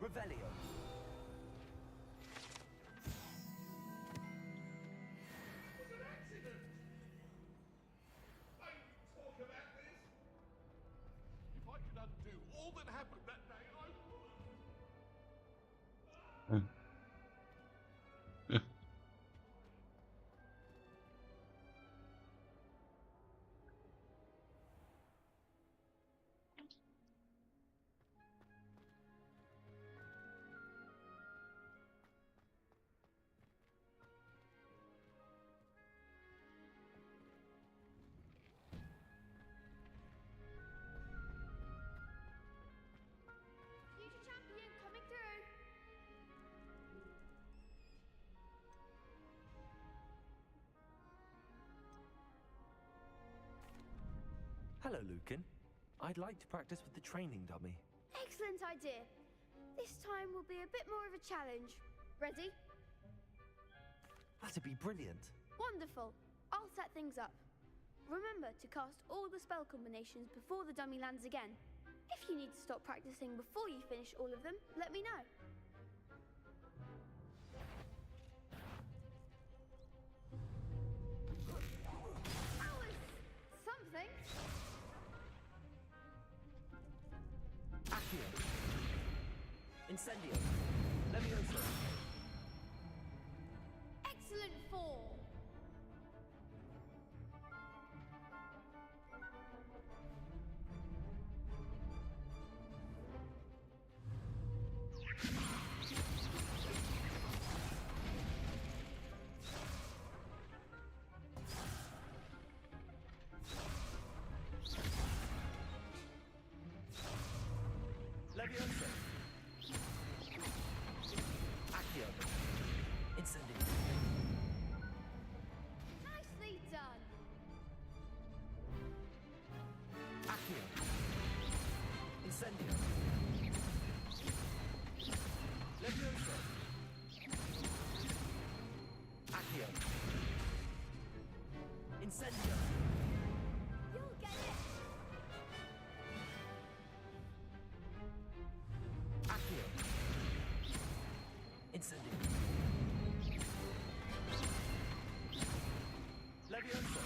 Revelio. If I could undo all that happened that day, I would. Future champion coming through. Hello, Lucan. I'd like to practice with the training dummy. Excellent idea. This time will be a bit more of a challenge. Ready? That'd be brilliant. Wonderful. I'll set things up. Remember to cast all the spell combinations before the dummy lands again. If you need to stop practicing before you finish all of them, let me know. That was something. Accio. Incendio. Levioso. Excellent form. Levioso. Accio. Incendio. Nicely done. Accio. Incendio. Levioso. Accio. Incendio. You'll get it. Accio. Incendio. Levioso.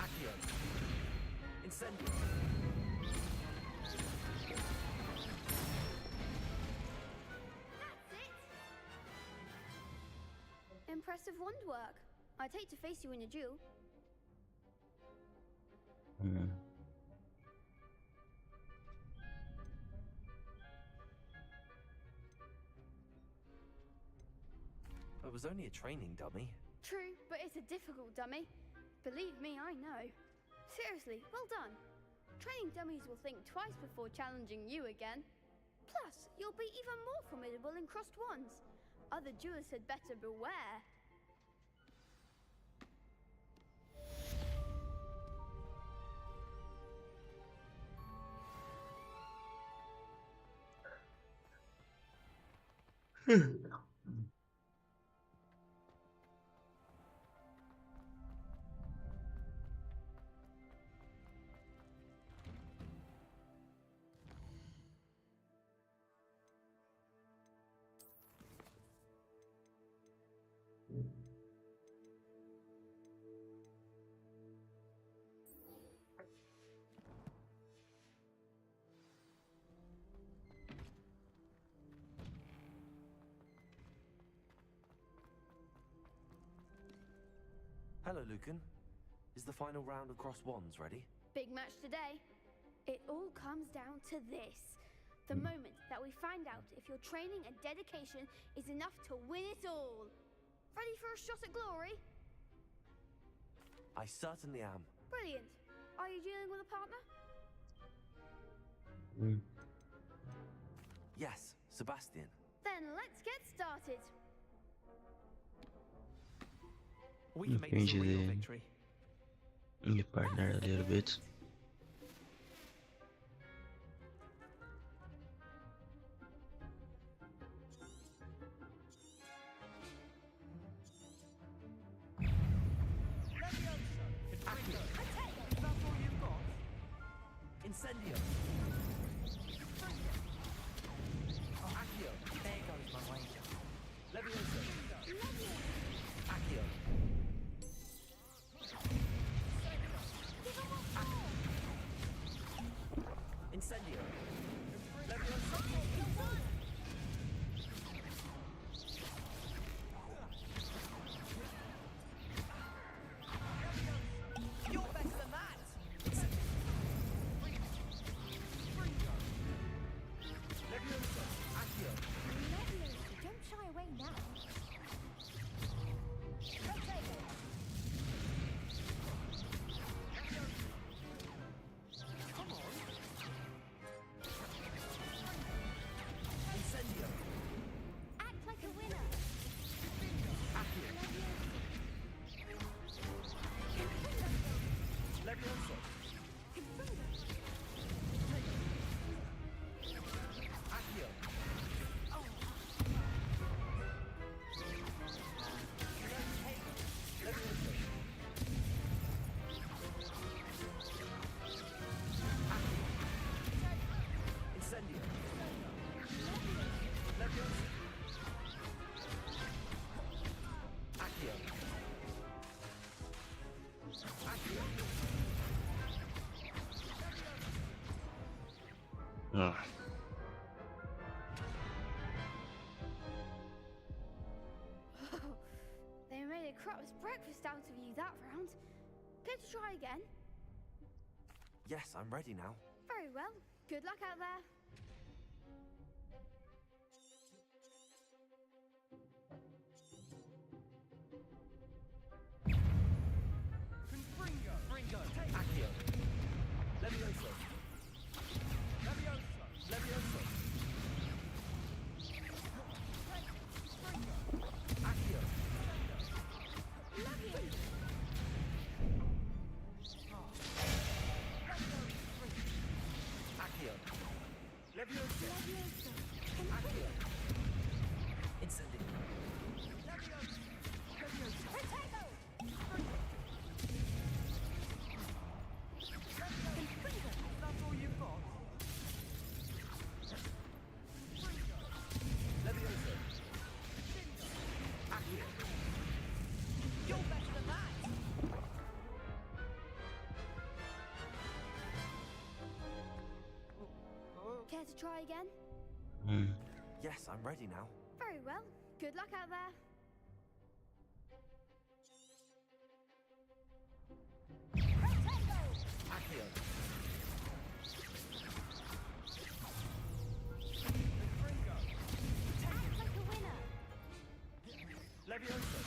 Accio. Incendio. That's it. Impressive wand work. I'd hate to face you in a duel. It was only a training dummy. True, but it's a difficult dummy. Believe me, I know. Seriously, well done. Training dummies will think twice before challenging you again. Plus, you'll be even more formidable in crossed wands. Other duelists had better beware. Hello, Lucan. Is the final round of cross wands ready? Big match today. It all comes down to this. The moment that we find out if your training and dedication is enough to win it all. Ready for a shot at glory? I certainly am. Brilliant. Are you dealing with a partner? Yes, Sebastian. Then let's get started. We can make this a real victory. Your partner a little bit. Incendio! Accio! There goes my wager. Levioso! Accio! Incendio! Levioso! You're better than that! Levioso! Accio! Leviosa, don't shy away now. Come on! Incendio! Act like a winner. Accio! Levioso! Accio! Levioso! Incendio! Levioso! Accio! Accio! Ah. They made a crap's breakfast out of you that round. Care to try again? Yes, I'm ready now. Very well. Good luck out there. Accio! Levioso! Levioso! Accio! Accio! Levioso! Accio! Incendio! That's all you've got? Levioso! Accio! You're better than that! Care to try again? Yes, I'm ready now. Very well. Good luck out there. Accio! Act like a winner. Levioso!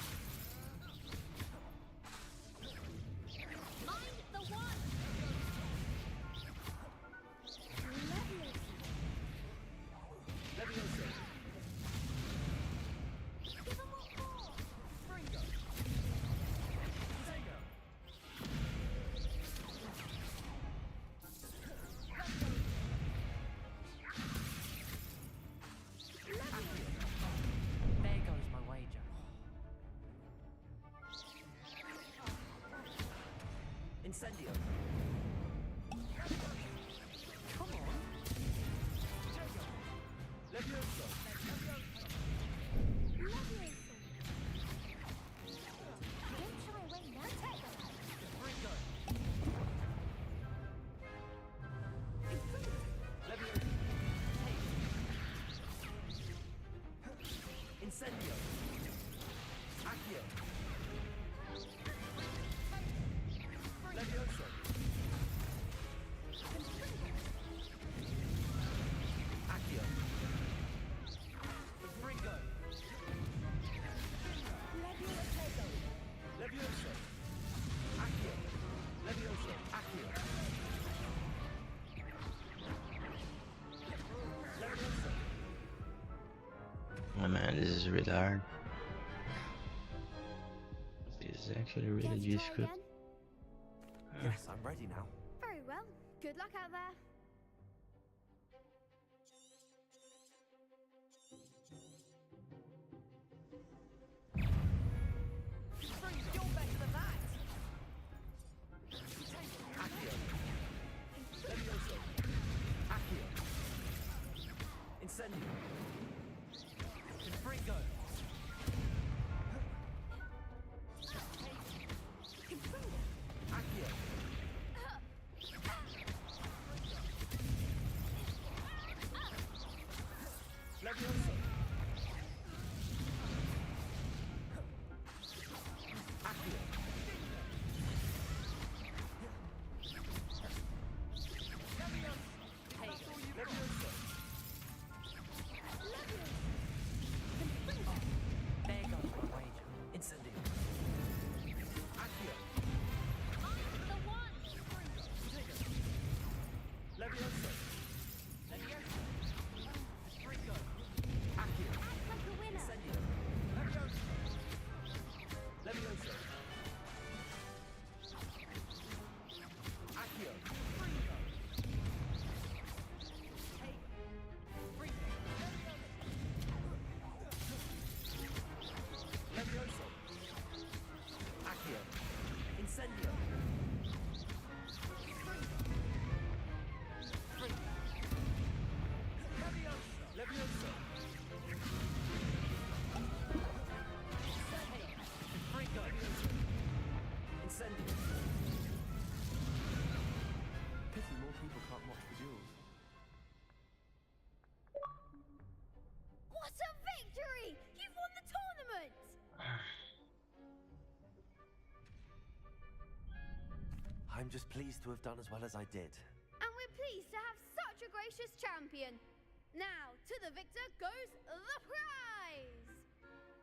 Mind the one. Levioso! Give him what for. Fringo! Tango! There goes my wager. Incendio! Come on! Levioso! Leviosa. Don't shy away now. Fringo! Levioso! Incendio! Accio! Oh man, this is really hard. This is actually really difficult. Yes, I'm ready now. Very well. Good luck out there. You're better than that! Accio. Levioso. Accio. Incendio. Confringo. Accio. Levioso. Accio. Levioso. There goes my wager. Incendio. Accio. The one! Levioso. Levioso. Confringo. Accio. Act like a winner. Incendio. Levioso. Levioso. Accio. Fringo. Levioso. Accio. Incendio. Levioso. Fringo. Incendio. Pity more people can't watch the duels. What a victory! You've won the tournament! I'm just pleased to have done as well as I did. And we're pleased to have such a gracious champion. Now, to the victor goes the prize!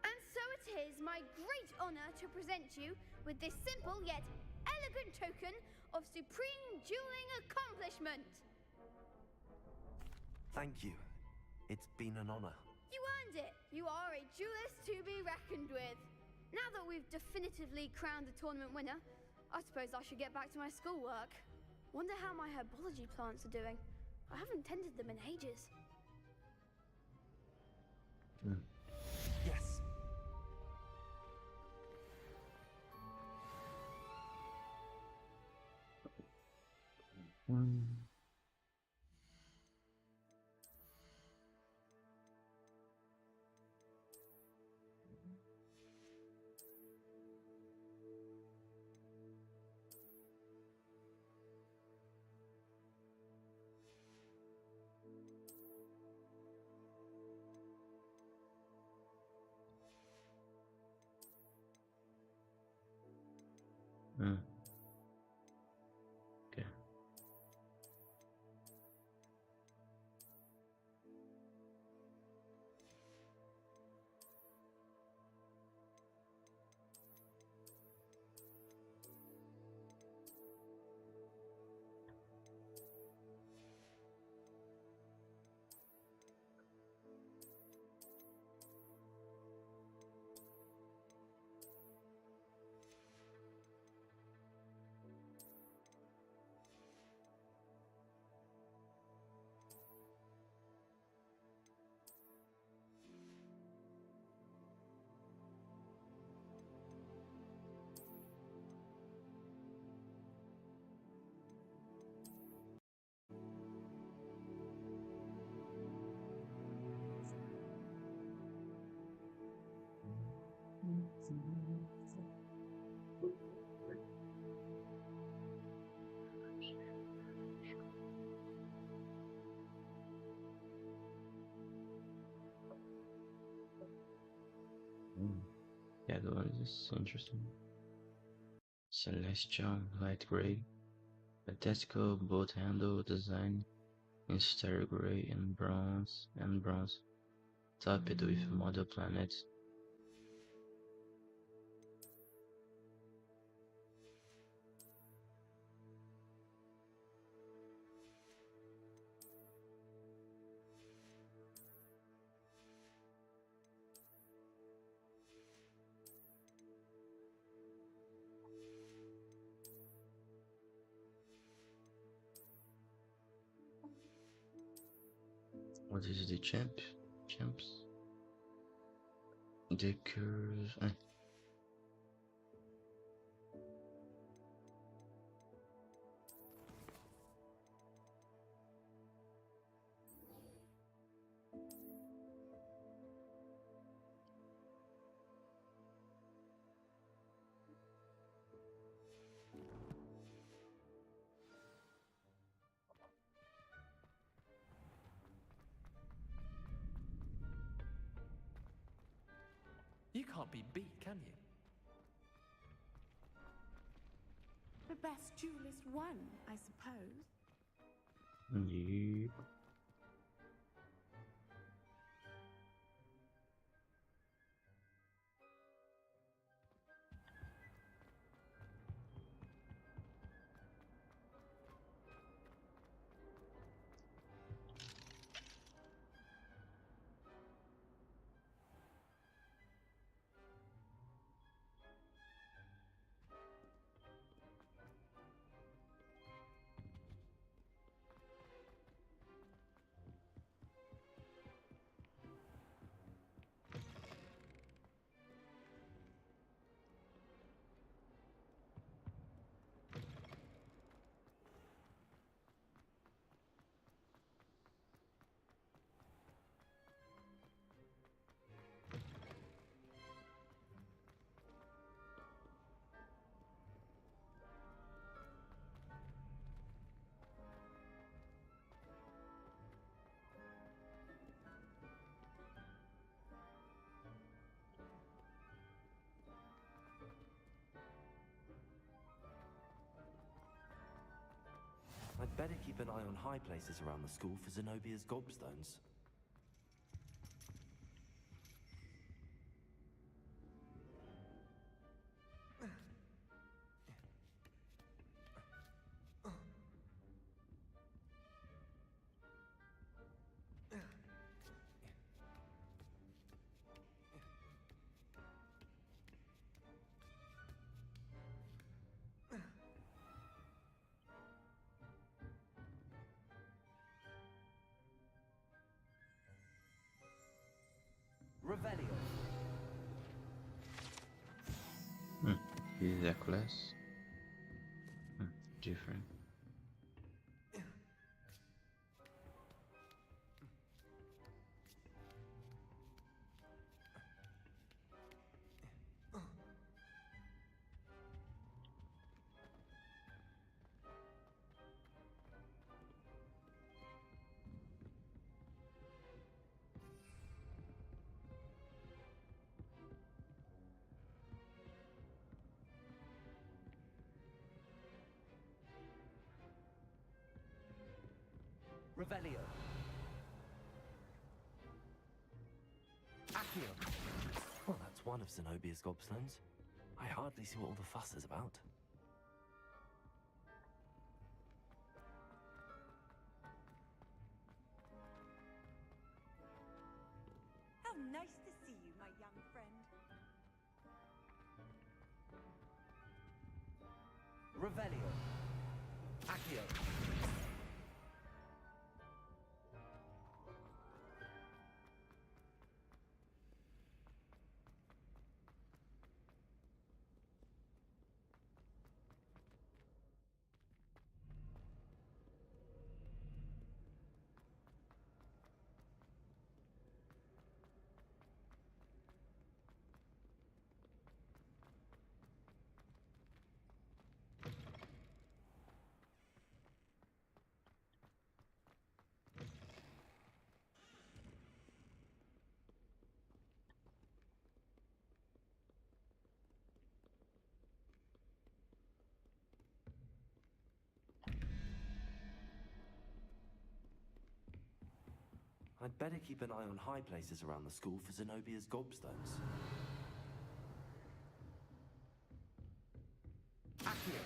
And so it is my great honor to present you with this simple yet elegant token of supreme dueling accomplishment. Thank you. It's been an honor. You earned it. You are a duelist to be reckoned with. Now that we've definitively crowned the tournament winner, I suppose I should get back to my schoolwork. Wonder how my herbology plants are doing. I haven't tended them in ages. Yes. Okay. Yeah, the one is interesting. Celestial light gray, a tactical boat handle design in star gray and bronze, topped with model planets. What is the champs? Deckers. You can't be beat, can you? The best duelist won, I suppose. Yep. I'd better keep an eye on high places around the school for Zenobia's gobstones. Revelio. Is that class? Different. Revelio. Accio. Well, that's one of Zenobia's gobstones. I hardly see what all the fuss is about. How nice to see you, my young friend. Revelio. Accio. I'd better keep an eye on high places around the school for Zenobia's gobstones. Accio.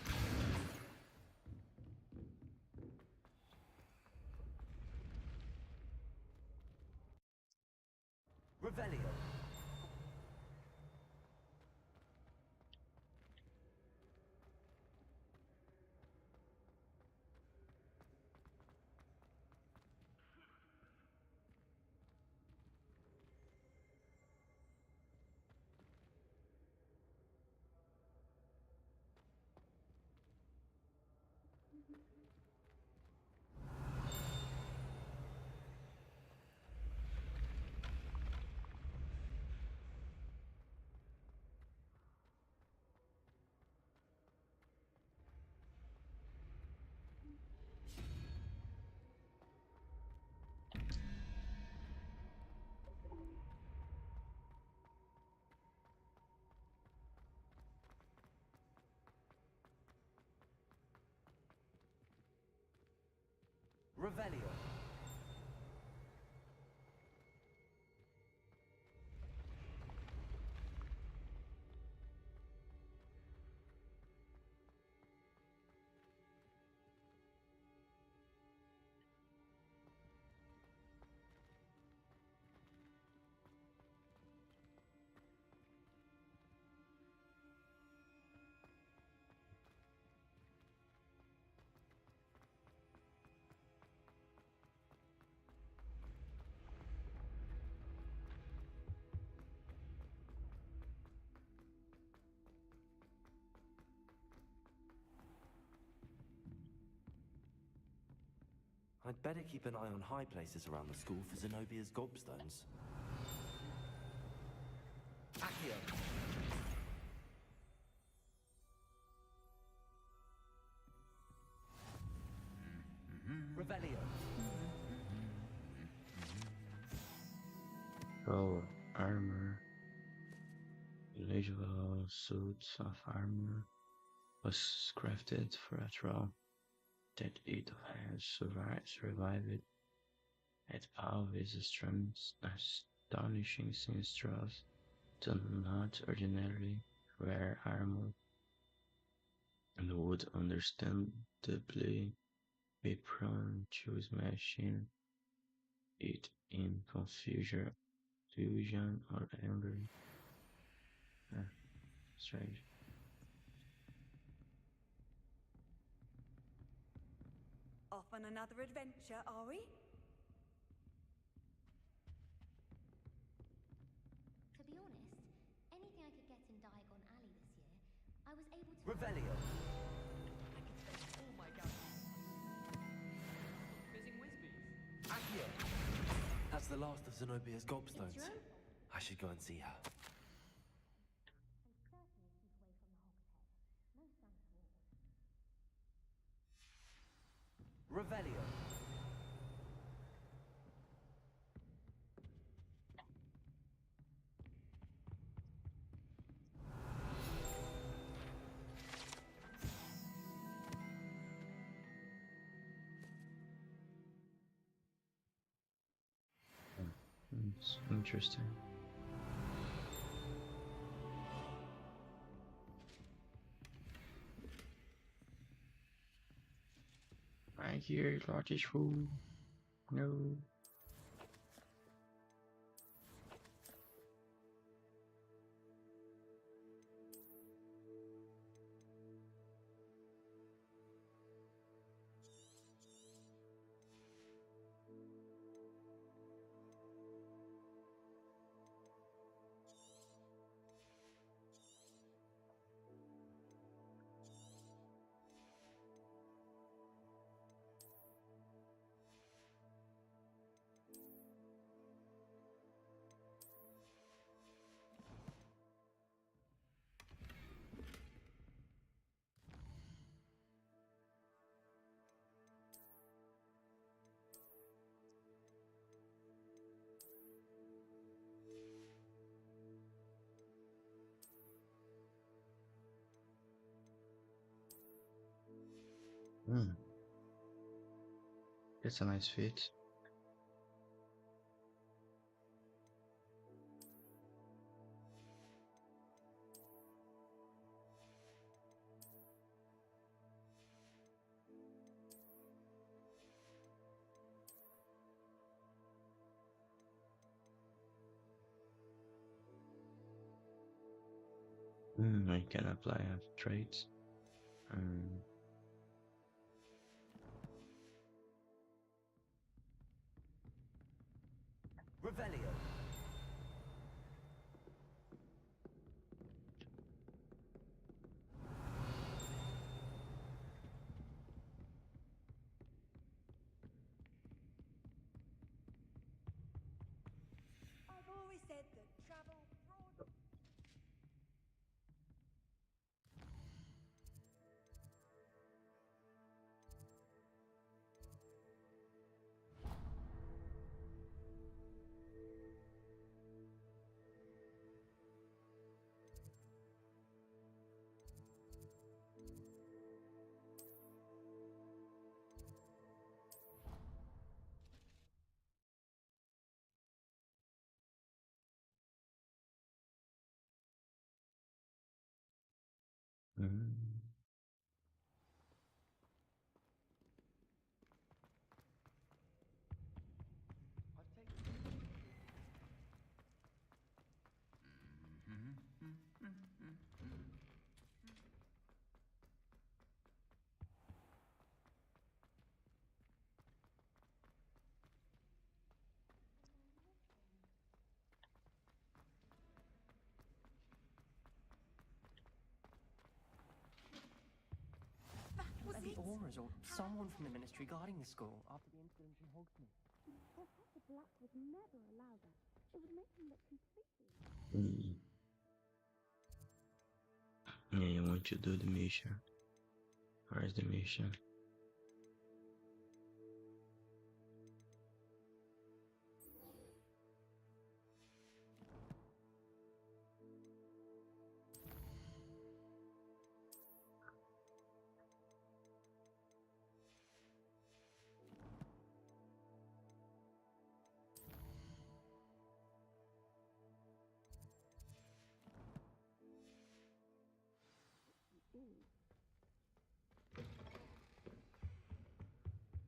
Revelio. Revelio. I'd better keep an eye on high places around the school for Zenobia's gobstones. Accio. Revelio. Oh, armor. Individual suits of armor was crafted for a troll that it has survived. At always astonishing since trolls do not ordinarily wear armor and would understandably be prone to smashing it in confusion or anger. Strange. Off on another adventure, are we? To be honest, anything I could get in Diagon Alley this year, I was able to... Revelio. Oh my god. Fizzing Whizbees. Accio. That's the last of Zenobia's gobstones. I should go and see her. Revelio. It's interesting. I hear Lottish fool. No. That's a nice fit. I can apply traits. Revelio. I've always said that travel broad... Mm. Maybe Aura's or someone from the ministry guarding the school after the incident in Hogsmeade. Professor Black would never allow that. It would make him look completely... Yeah, you want to do the mission. Where's the mission?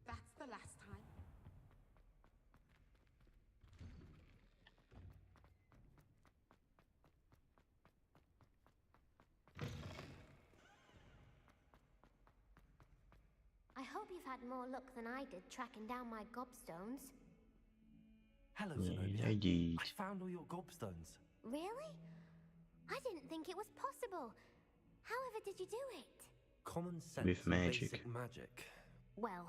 That's the last time. I hope you've had more luck than I did tracking down my gobstones. Hello, Yeah, Zenobia. I did. I found all your gobstones. Really? I didn't think it was possible. However did you do it? Common sense With and magic. basic magic. Well,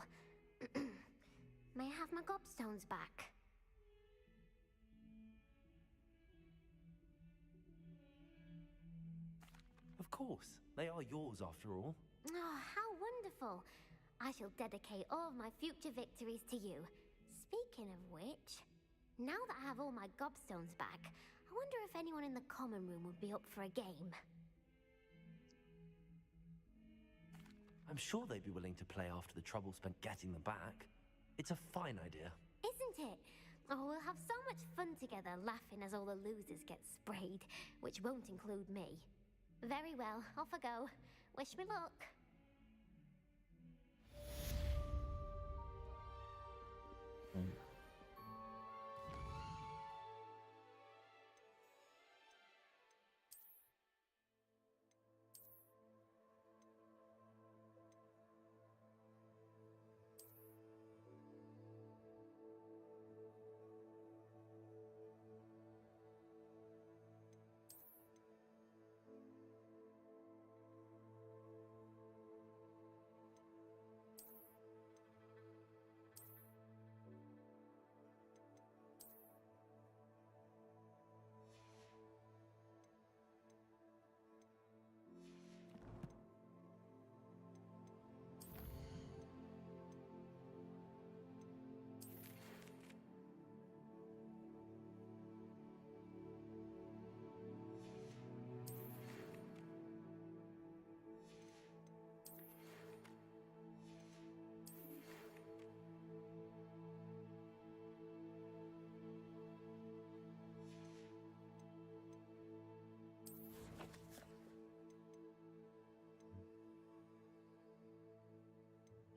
may I have my gobstones back? Of course, they are yours after all. Oh, how wonderful. I shall dedicate all of my future victories to you. Speaking of which, now that I have all my gobstones back, I wonder if anyone in the common room would be up for a game. I'm sure they'd be willing to play after the trouble spent getting them back. It's a fine idea. Isn't it? Oh, we'll have so much fun together laughing as all the losers get sprayed, which won't include me. Very well, off I go. Wish me luck.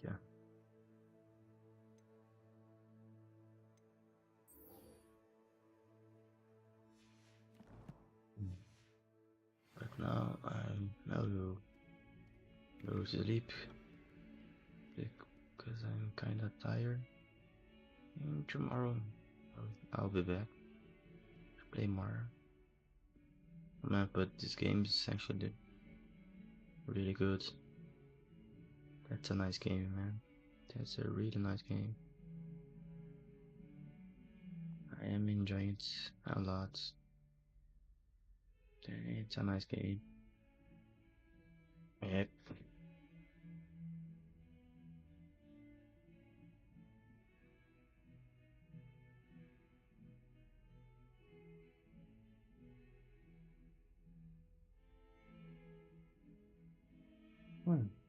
Yeah. But now I'm now go sleep because I'm kinda tired. And tomorrow I'll be back to play more. Man, but this game is actually really good. That's a nice game, man. That's a really nice game. I am enjoying it a lot. It's a nice game. Yep. Hmm.